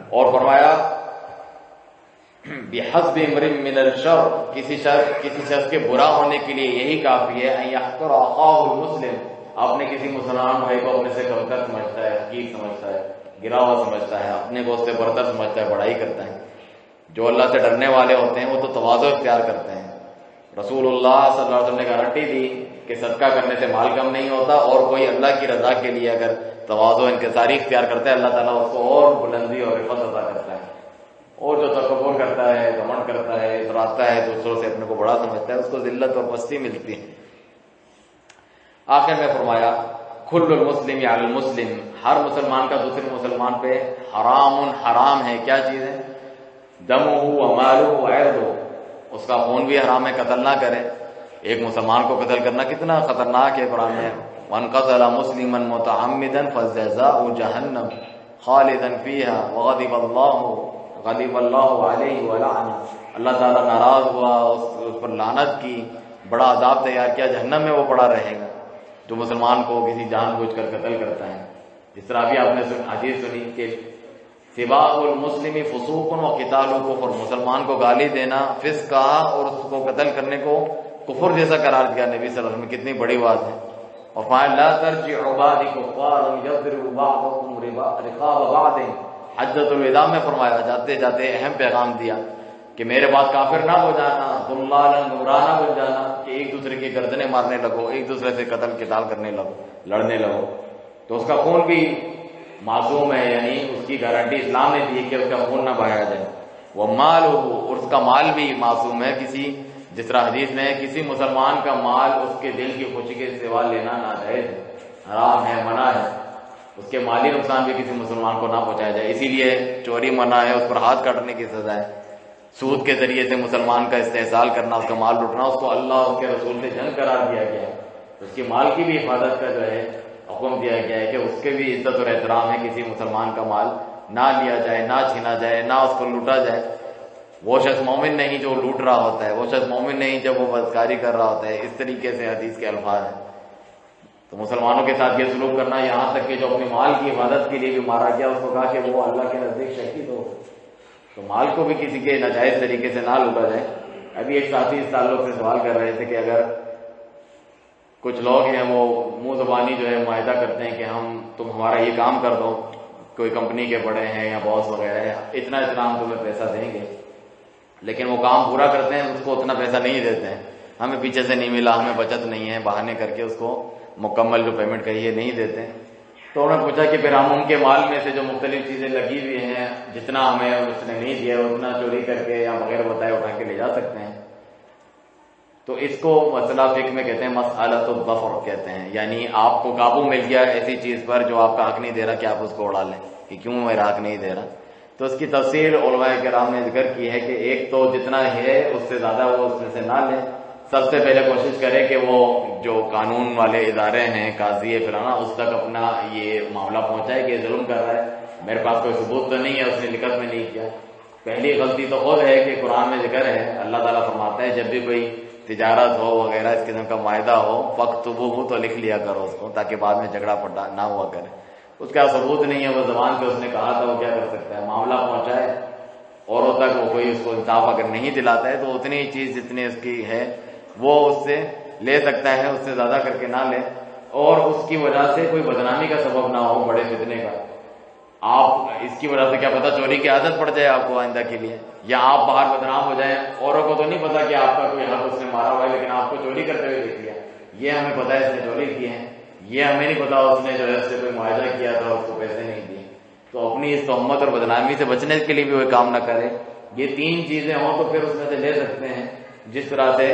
اور فرمایا بحسب امرئ من الشر، کسی شخص کے برا ہونے کے لیے یہی کافی ہے، ان یحقر اخاہ المسلم، اپنے کسی مسلمان بھائی کو اپنے سے کمتر سمجھتا ہے، حقیر سمجھتا ہے، گرا ہوا سمجھتا ہے، اپنے کو اس سے برتر سمجھتا ہے، بڑائی کرتا ہے۔ جو اللہ سے ڈرنے والے ہوتے ہیں وہ تو تواضع اختیار کرتے ہیں۔ رسول اللہ صلی اللہ علیہ وسلم نے گارنٹی دی کہ صدقہ کرنے سے مال کم نہیں ہوتا، اور کوئی اللہ کی رضا کے لیے اگر تواضع انکساری اختیار کرتا ہے اللہ تعالیٰ اس کو اور بلندی اور رفعت عطا کرتا ہے۔ اور جو تکبر کرتا ہے، گھمنڈ کرتا ہے، اتراتا ہے، دوسروں سے اپنے کو بڑا سمجھتا ہے، اس کو ذلت اور پستی ملتی ہے۔ آخر میں فرمایا کل المسلم علی المسلم، ہر مسلمان کا دوسرے مسلمان پہ حرام ہے۔ کیا چیز ہے؟ دمہ و مالہ و عرضہ، اس کا خون بھی حرام ہے، قتل نہ کرے۔ ایک مسلمان کو قتل کرنا کتنا خطرناک ہے قرآن میں۔ من قتل مسلما متعمدا فجزاؤ جہنم خالدا فیہا وغضب اللہ علیہ ولعنہ، اللہ تعالیٰ ناراض ہوا، اس پر لعنت کی، بڑا عذاب تیار کیا، جہنم میں وہ پڑا رہے گا جو مسلمان کو کسی جان بوجھ کر قتل کرتا ہے۔ جس طرح ابھی آپ نے حدیث سنی کہ سباق المسلم فسوق و قتال کفر، مسلمان کو گالی دینا فسق کہا اور اس کو قتل کرنے کو کفر جیسا قرار دیا نبی صلی اللہ علیہ وسلم، کتنی بڑی بات ہے۔ اور فرمایا لا ترجعوا بعد کفارا یضرب بعضکم رقاب بعض، حجۃ الوداع میں فرمایا، جاتے جاتے اہم پیغام دیا کہ میرے بعد کافر نہ ہو جانا، ضلالا گمراہ نہ بن جانا کہ ایک دوسرے کی گردنیں مارنے لگو، ایک دوسرے سے قتل قتال کرنے لگو، لڑنے لگو۔ تو اس کا خون بھی معصوم ہے، یعنی اس کی گارنٹی اسلام نے دی کہ اس کا خون نہ بہایا جائے۔ وہ مال ہو، اور اس کا مال بھی معصوم ہے، جس طرح حدیث میں کسی مسلمان کا مال اس کے دل کی خوشی کے سوا لینا ناجائز ہے، حرام ہے، منع ہے۔ اس کے مالی نقصان بھی کسی مسلمان کو نہ پہنچایا جائے، اسی لیے چوری منع ہے، اس پر ہاتھ کاٹنے کی سزا ہے۔ سود کے ذریعے سے مسلمان کا استحصال کرنا، اس کا مال لوٹنا، اس کو اللہ اس کے رسول سے جنگ قرار دیا گیا ہے۔ اس کے مال کی بھی حفاظت کا جو ہے حکم دیا گیا ہے کہ اس کے بھی عزت اور احترام ہے، کسی مسلمان کا مال نہ لیا جائے، نہ چھینا جائے، نہ اس کو لوٹا جائے۔ وہ شخص مومن نہیں جو لوٹ رہا ہوتا ہے، وہ شخص مومن نہیں جب وہ بدکاری کر رہا ہوتا ہے۔ اس طریقے سے حدیث کے الفاظ ہیں۔ تو مسلمانوں کے ساتھ یہ سلوک کرنا، یہاں تک کہ جو اپنے مال کی حفاظت کے لیے بھی مارا گیا، اس کو کہا کہ وہ اللہ کے نزدیک شہید ہو، تو مال کو بھی کسی کے ناجائز طریقے سے نہ لوٹا جائے۔ ابھی ایک ساتھی اس تعلق سے سوال کر رہے تھے کہ اگر کچھ لوگ ہیں وہ منہ زبانی جو ہے معاہدہ کرتے ہیں کہ تم ہمارا یہ کام کر دو، کوئی کمپنی کے بڑے ہیں یا باس وغیرہ ہے، اتنا ہم تمہیں پیسہ دیں گے، لیکن وہ کام پورا کرتے ہیں، اس کو اتنا پیسہ نہیں دیتے ہیں، ہمیں پیچھے سے نہیں ملا، ہمیں بچت نہیں ہے، بہانے کر کے اس کو مکمل جو پیمنٹ کہی ہے نہیں دیتے۔ تو انہوں نے پوچھا کہ پھر ہم ان کے مال میں سے جو مختلف چیزیں لگی ہوئی ہیں، جتنا ہمیں اس نے نہیں دیا اتنا چوری کر کے یا بغیر بتائے اٹھا کے لے جا سکتے ہیں؟ تو اس کو مسئلہ فقہ میں کہتے ہیں مسئلۃ الظفر کہتے ہیں، یعنی آپ کو قابو مل گیا ایسی چیز پر جو آپ کا حق نہیں دے رہا کہ آپ اس کو اڑا لیں کہ کیوں میرا حق نہیں دے رہا۔ تو اس کی تفسیر علماء کرام نے ذکر کی ہے کہ ایک تو جتنا ہے اس سے زیادہ وہ اس میں سے نہ لیں، سب سے پہلے کوشش کرے کہ وہ جو قانون والے ادارے ہیں، قاضی ہے فلانا، اس تک اپنا یہ معاملہ پہنچائے کہ ظلم کر رہا ہے، میرے پاس کوئی ثبوت تو نہیں ہے، اس نے لکھت میں نہیں کیا۔ پہلی غلطی تو خود ہے کہ قرآن میں ذکر ہے، اللہ تعالیٰ فرماتا ہے جب بھی کوئی تجارت ہو وغیرہ اس قسم کا معاہدہ ہو فاکتبوہ، تو لکھ لیا کرو اس کو، تاکہ بعد میں جھگڑا پڑا نہ ہوا کرے۔ اس کا ثبوت نہیں ہے، وہ زبان پہ اس نے کہا تھا، وہ کیا کر سکتا ہے؟ معاملہ پہنچائے اوروں تک، وہ کوئی اس کو انصاف اگر نہیں دلاتا ہے تو اتنی چیز جتنی اس کی ہے وہ اس سے لے سکتا ہے، اس سے زیادہ کر کے نہ لے، اور اس کی وجہ سے کوئی بدنامی کا سبب نہ ہو بڑے فتنے کا۔ آپ اس کی وجہ سے کیا پتا چوری کی عادت پڑ جائے آپ کو آئندہ کے لیے، یا آپ باہر بدنام ہو جائیں، اوروں کو تو نہیں پتا کہ آپ کا کوئی حق اس نے مارا ہوا ہے، لیکن آپ کو چوری کرتے ہوئے دیکھ لیا، یہ ہمیں پتا ہے اس نے چوری کی ہے، یہ ہمیں نہیں پتا اس نے جو ہے اس سے کوئی معاہدہ کیا تھا اور اس کو پیسے نہیں دیے، تو اپنی اس تہمت اور بدنامی سے بچنے کے لیے بھی وہ کام نہ کرے۔ یہ تین چیزیں ہوں تو پھر اس میں سے لے سکتے ہیں، جس طرح سے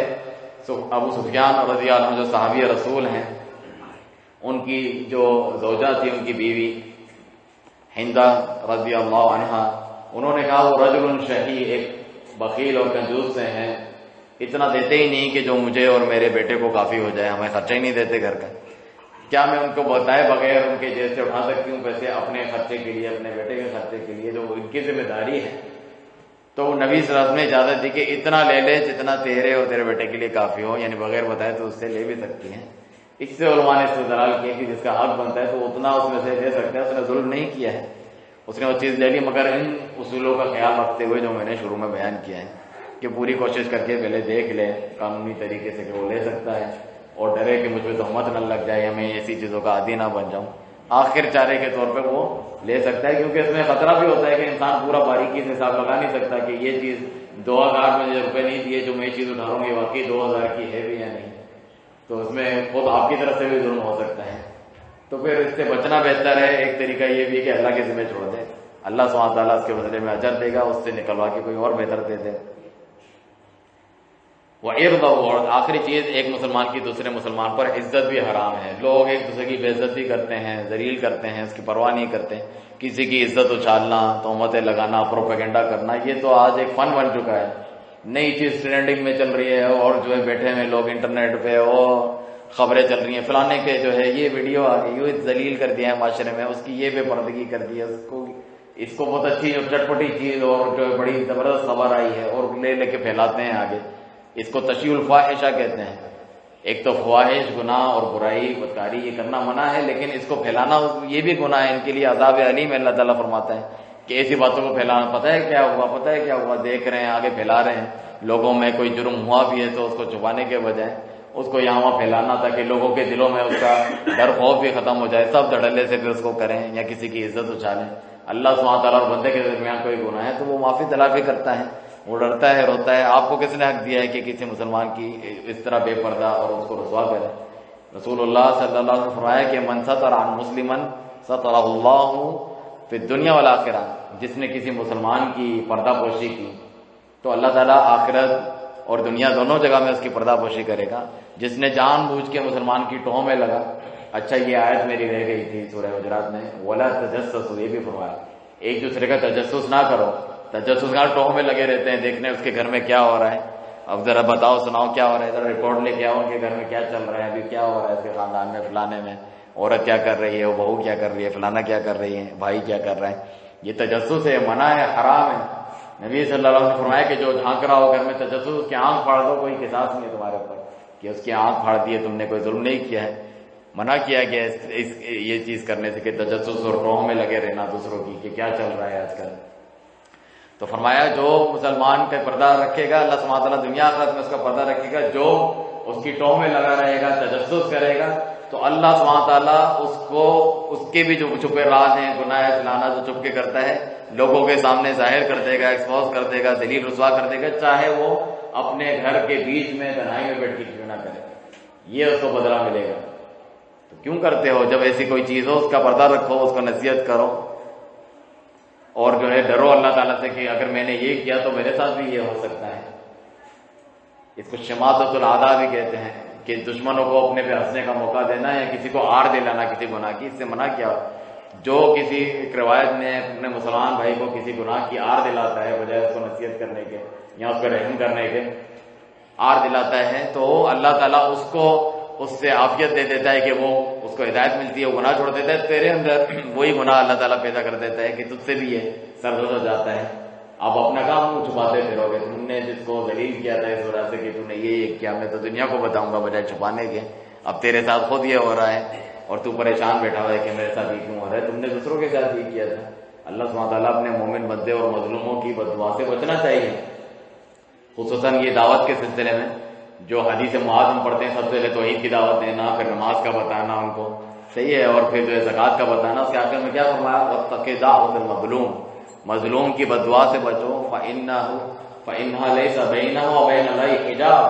ابو سفیان رضی اللہ عنہ جو صحابی رسول ہیں، ان کی جو زوجہ تھی، ان کی بیوی ہندہ رضی اللہ عنہا، انہوں نے کہا وہ رجل شہی، ایک بخیل اور کنجوس سے ہیں، اتنا دیتے ہی نہیں کہ جو مجھے اور میرے بیٹے کو کافی ہو جائے، ہمیں خرچہ ہی نہیں دیتے گھر کا، کیا میں ان کو بتائے بغیر ان کے جیب سے اٹھا سکتی ہوں پیسے اپنے خرچے کے لیے، اپنے بیٹے کے خرچے کے لیے، جو ان کی ذمہ داری ہے۔ تو نبی صلی اللہ علیہ وسلم نے اجازت دی کہ اتنا لے لے جتنا تیرے اور تیرے بیٹے کے لیے کافی ہو، یعنی بغیر بتائے تو اس سے لے بھی سکتی ہیں۔ اس سے علماء نے استدلال کیا کہ جس کا حق بنتا ہے تو اتنا اس میں سے لے سکتا ہے، اس نے ظلم نہیں کیا ہے، اس نے وہ چیز لے لی، مگر ان اصولوں کا خیال رکھتے ہوئے جو میں نے شروع میں بیان کیا ہے کہ پوری کوشش کر کے پہلے دیکھ لے قانونی طریقے سے کہ وہ لے سکتا ہے، اور ڈرے کہ مجھ پہ تہمت نہ لگ جائے، میں ایسی چیزوں کا عادی نہ بن جاؤں، آخر چارے کے طور پہ وہ لے سکتا ہے، کیونکہ اس میں خطرہ بھی ہوتا ہے کہ انسان پورا باریکی سے حساب لگا نہیں سکتا کہ یہ چیز 2000 میں روپے نہیں دیے جو میں یہ چیز اٹھا رہا ہوں یہ واقعی 2000 کی ہے بھی یا نہیں، تو اس میں خود آپ کی طرف سے بھی ظلم ہو سکتا ہے، تو پھر اس سے بچنا بہتر ہے۔ ایک طریقہ یہ بھی کہ اللہ کے ذمہ چھوڑ دے، اللہ سبحانہ تعالیٰ اس کے بدلے میں اجر دے گا، اس سے نکلوا کے کوئی اور بہتر دے دے۔ وَإِرْضَهُ، اور آخری چیز، ایک مسلمان کی دوسرے مسلمان پر عزت بھی حرام ہے۔ لوگ ایک دوسرے کی بے عزتی کرتے ہیں، ذلیل کرتے ہیں، اس کی پرواہ نہیں کرتے، کسی کی عزت اچھالنا، تہمتیں لگانا، پروپیگنڈا کرنا، یہ تو آج ایک فن بن چکا ہے، نئی چیز ٹرینڈنگ میں چل رہی ہے، اور جو ہے بیٹھے ہوئے لوگ انٹرنیٹ پہ اور خبریں چل رہی ہیں، فلانے کے جو ہے یہ ویڈیو آ گئی، یہ ذلیل کر دیا ہے معاشرے میں، اس کی یہ بے پردگی کر دی ہے، اس کو بہت اچھی اور چٹپٹی چیز اور جو بڑی زبردست خبر آئی ہے، اور لے لے کے پھیلاتے ہیں آگے، اس کو تشیع الفاحشہ کہتے ہیں۔ ایک تو فواحش، گناہ اور برائی، بدکاری یہ کرنا منع ہے، لیکن اس کو پھیلانا یہ بھی گناہ ہے، ان کے لیے عذاب علیم ہے۔ اللہ تعالیٰ فرماتا ہے کہ ایسی باتوں کو پھیلانا، پتہ ہے کیا ہوا، پتہ ہے کیا ہوا، دیکھ رہے ہیں، آگے پھیلا رہے ہیں، لوگوں میں کوئی جرم ہوا بھی ہے تو اس کو چھپانے کے بجائے اس کو یہاں وہاں پھیلانا تاکہ لوگوں کے دلوں میں اس کا ڈر خوف بھی ختم ہو جائے، سب دھڑلے سے پھر اس کو کریں یا کسی کی عزت اچھالیں۔ اللہ سبحانہ تعالیٰ اور بندے کے درمیان کوئی گناہ ہے تو وہ معافی تلافی کرتا ہے، وہ ڈرتا ہے، روتا ہے۔ آپ کو کس نے حق دیا ہے کہ کسی مسلمان کی اس طرح بے پردہ اور اس کو رسوا کرے؟ رسول اللہ صلی اللہ علیہ وسلم نے فرمایا کہ من ستر عن مسلما سترہ اللہ فی الدنیا والآخرہ، جس نے کسی مسلمان کی پردہ پوشی کی تو اللہ تعالیٰ آخرت اور دنیا دونوں جگہ میں اس کی پردہ پوشی کرے گا۔ جس نے جان بوجھ کے مسلمان کی ٹوہ میں لگا، اچھا یہ آیت میری رہ گئی تھی سورہ حجرات میں، ولا تجسسوا، یہ بھی فرمایا ایک دوسرے کا تجسس نہ کرو۔ تجسس کا ٹوہ میں لگے رہتے ہیں، دیکھنے اس کے گھر میں کیا ہو رہا ہے، اب ذرا بتاؤ سناؤ کیا ہو رہا ہے، ذرا رپورٹ لے کے آؤ ان کے گھر میں کیا چل رہا ہے، ابھی کیا ہو رہا ہے اس کے خاندان میں، فلانے میں عورت کیا کر رہی ہے، وہ بہو کیا کر رہی ہے، فلانا کیا کر رہی ہے، بھائی کیا کر رہا ہے۔ یہ تجسس ہے، منع ہے، حرام ہے۔ نبی صلی اللہ علیہ وسلم نے فرمایا کہ جو جھانک رہا ہو گھر میں تجسس، اس کی آنکھ پھاڑ دو، کوئی قصاص نہیں ہے تمہارے اوپر کہ اس کی آنکھ پھاڑ دی ہے، تم نے کوئی ظلم نہیں کیا ہے۔ منع کیا گیا یہ چیز کرنے سے کہ تجسس اور ٹوہ میں لگے رہنا دوسروں کی کہ کیا چل رہا ہے آج کل۔ تو فرمایا جو مسلمان کا پردہ رکھے گا، اللہ سبحانہ تعالیٰ دنیا آخرت میں اس کا پردہ رکھے گا، جو اس کی ٹوہ میں لگا رہے گا، تجسس کرے گا، تو اللہ سبحانہ تعالیٰ اس کو اس کے بھی جو چھپے راز ہیں، گناہ فلانا جو چھپ کے کرتا ہے، لوگوں کے سامنے ظاہر کر دے گا، ایکسپوز کر دے گا، ذلیل رسوا کر دے گا، چاہے وہ اپنے گھر کے بیچ میں تنہائی میں بیٹھ کے کیوں نہ کرے، یہ اس کو بدلہ ملے گا۔ تو کیوں کرتے ہو؟ جب ایسی کوئی چیز ہو اس کا پردہ رکھو، اس کو نصیحت کرو، اور جو ہے ڈرو اللہ تعالیٰ سے کہ اگر میں نے یہ کیا تو میرے ساتھ بھی یہ ہو سکتا ہے۔ اس کو شماتۃ الاعداء بھی کہتے ہیں کہ دشمنوں کو اپنے پہ ہنسنے کا موقع دینا یا کسی کو آڑ دلانا کسی گناہ کی، اس سے منع کیا۔ جو کسی ایک روایت میں اپنے مسلمان بھائی کو کسی گناہ کی آڑ دلاتا ہے بجائے اس کو نصیحت کرنے کے یا اس پہ رحم کرنے کے آڑ دلاتا ہے، تو اللہ تعالیٰ اس سے عافیت دے دیتا ہے کہ وہ اس کو ہدایت ملتی ہے، وہ گناہ چھوڑ دیتا ہے، تیرے اندر وہی گناہ اللہ تعالیٰ پیدا کر دیتا ہے کہ تجھ سے بھی یہ سرزد ہو جاتا ہے۔ اب اپنا کام چھپاتے پھرو گے، تم نے جس کو ذلیل کیا تھا اس وجہ سے کہ تم نے یہ کیا، میں تو دنیا کو بتاؤں گا بجائے چھپانے کے، اب تیرے ساتھ خود یہ ہو رہا ہے اور تو پریشان بیٹھا ہوا ہے کہ میرے ساتھ یہ کیوں ہو رہا ہے، تم نے دوسروں کے ساتھ یہ کیا تھا۔ اللہ سبحانہ تعالیٰ اپنے مومن بندے اور مظلوموں کی بددعا سے بچنا چاہیے، خصوصاً یہ دعوت کے سلسلے میں۔ جو حدیث معاذ ہم پڑھتے ہیں، سب سے پہلے توحید کی دعوت دینا، پھر نماز کا بتانا ان کو، صحیح ہے، اور پھر جو ہے زکوٰۃ کا بتانا، اس کے آخر میں کیا فرمایا، واتق دعوۃ المظلوم، مظلوم کی بددعا سے بچو، فإنها ليس بينها وبين الله حجاب،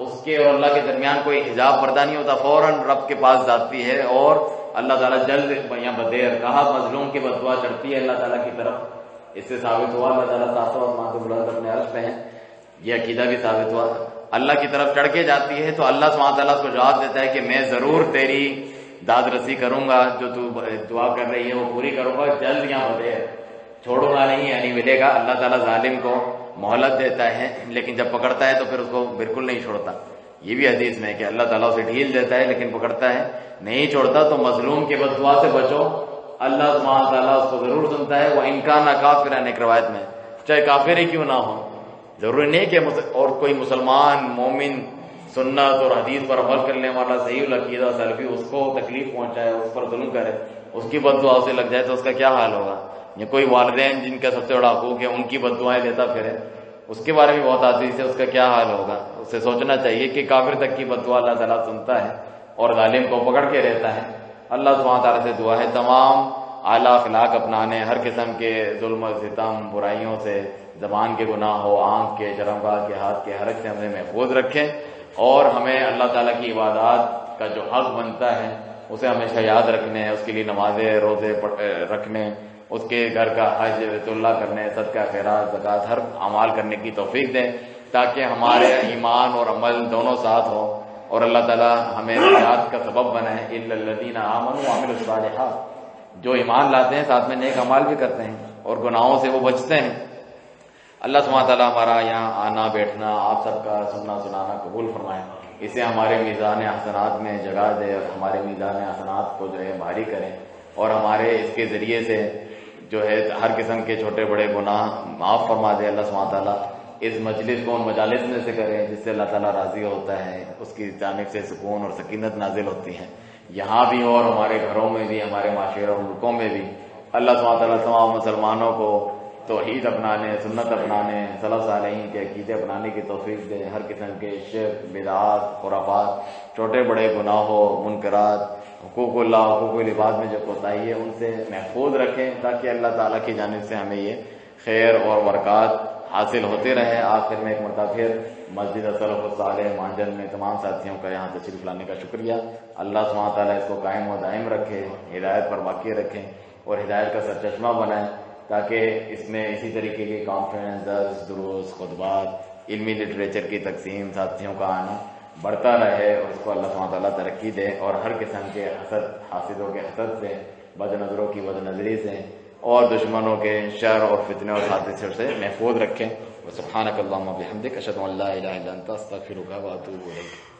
اس کے اور اللہ کے درمیان کوئی حجاب پردہ نہیں ہوتا، فوراً رب کے پاس جاتی ہے اور اللہ تعالیٰ جلد یا بدیر کہا مظلوم کی بددعا چڑھتی ہے اللہ تعالیٰ کی طرف. اس سے ثابت ہوا اللہ تعالیٰ ساتوں اور ماں بلند اپنے عرش پہ ہیں. یہ عقیدہ بھی ثابت ہوا اللہ کی طرف چڑھ کے جاتی ہے تو اللہ سبحانہ تعالیٰ اس کو جواب دیتا ہے کہ میں ضرور تیری داد رسی کروں گا، جو تو دعا کر رہی ہے وہ پوری کروں گا، جلد یا بدیر، چھوڑوں گا نہیں، یعنی ملے گا. اللہ تعالیٰ ظالم کو مہلت دیتا ہے لیکن جب پکڑتا ہے تو پھر اس کو بالکل نہیں چھوڑتا. یہ بھی حدیث میں کہ اللہ تعالیٰ اسے ڈھیل دیتا ہے لیکن پکڑتا ہے نہیں چھوڑتا. تو مظلوم کی بددعا سے بچو، اللہ سبحانہ تعالیٰ اس کو ضرور سنتا ہے. وہ انکان کافر ہے، ایک روایت میں چاہے کافر ہی کیوں نہ ہو، ضروری نہیں کہ اور کوئی مسلمان مومن سنت اور حدیث پر عمل کرنے والا صحیح العقیدہ سلفی اس کو تکلیف پہنچائے، اس پر ظلم کرے، اس کی بددعا سے لگ جائے تو اس کا کیا حال ہوگا. یا کوئی والدین جن کا سب سے بڑا حقوق ہے ان کی بددعائیں دیتا پھرے، اس کے بارے میں بہت حدیث ہے، اس کا کیا حال ہوگا. اسے سوچنا چاہیے کہ کافر تک کی بددعا اللہ تعالیٰ سنتا ہے اور ظالم کو پکڑ کے رہتا ہے. اللہ سبحانہ تعالیٰ سے دعا ہے تمام اعلیٰ اخلاق اپنانے، ہر قسم کے ظلم و ستم برائیوں سے، زبان کے گناہ ہو، آنکھ کے، شرمگاہ کے، ہاتھ کے حرکت سے ہمیں محفوظ رکھیں اور ہمیں اللہ تعالیٰ کی عبادات کا جو حق بنتا ہے اسے ہمیشہ یاد رکھنے، اس کے لیے نمازیں روزے رکھنے، اس کے گھر کا حج بیت اللہ کرنے، صدقہ خیرات زکوٰۃ ہر اعمال کرنے کی توفیق دیں تاکہ ہمارے ایمان اور عمل دونوں ساتھ ہوں اور اللہ تعالیٰ ہمیں نجات کا سبب بنائے. الا الذین آمنوا وعملوا الصالحات، جو ایمان لاتے ہیں ساتھ میں نیک اعمال بھی کرتے ہیں اور گناہوں سے وہ بچتے ہیں. اللہ سبحانہ تعالیٰ ہمارا یہاں آنا بیٹھنا آپ سب کا سننا سنانا قبول فرمائے، اسے ہمارے میزان حسنات میں جگہ دے اور ہمارے میزان حسنات کو جو ہے بھاری کریں اور ہمارے اس کے ذریعے سے جو ہے ہر قسم کے چھوٹے بڑے گناہ معاف فرما دے. اللہ سبحانہ تعالیٰ اس مجلس کو ان مجالس میں سے کرے جس سے اللہ تعالیٰ راضی ہوتا ہے، اس کی جانب سے سکون اور سکینت نازل ہوتی ہے یہاں بھی اور ہمارے گھروں میں بھی، ہمارے معاشرے اور ملکوں میں بھی. اللہ سبحانہ تعالیٰ تمام مسلمانوں کو توحید اپنانے، سنت اپنانے، سلف صالحین کے عقیدے اپنانے کی توفیق دے. ہر قسم کے شرک، بدعات، خرافات، چھوٹے بڑے گناہوں، منکرات، حقوق اللہ، حقوق العباد میں جو کوتاہی ہے ان سے محفوظ رکھیں تاکہ اللہ تعالیٰ کی جانب سے ہمیں یہ خیر اور برکات حاصل ہوتے رہے. آخر میں ایک مرتبہ پھر مسجد سلف الصالح مانجن میں تمام ساتھیوں کا یہاں تشریف لانے کا شکریہ. اللہ سبحانہ تعالیٰ اس کو قائم و دائم رکھے، ہدایت پر باقی رکھیں اور ہدایت کا سرچشمہ بنائیں تاکہ اس میں اسی طریقے کی کانفرنس، درس، دروس، خطبات، علمی لٹریچر کی تقسیم، ساتھیوں کا آنا بڑھتا رہے اور اس کو اللہ سبحانہ تعالیٰ ترقی دے اور ہر قسم کے حسد، حاسدوں کے حسد سے، بد نظروں کی بد نظری سے اور دشمنوں کے شر اور فتنے اور حادثوں سے محفوظ رکھیں. سبحانک اللہم و بحمدک، اشہد ان لا الہ الا انت، استغفرک و اتوب الیک.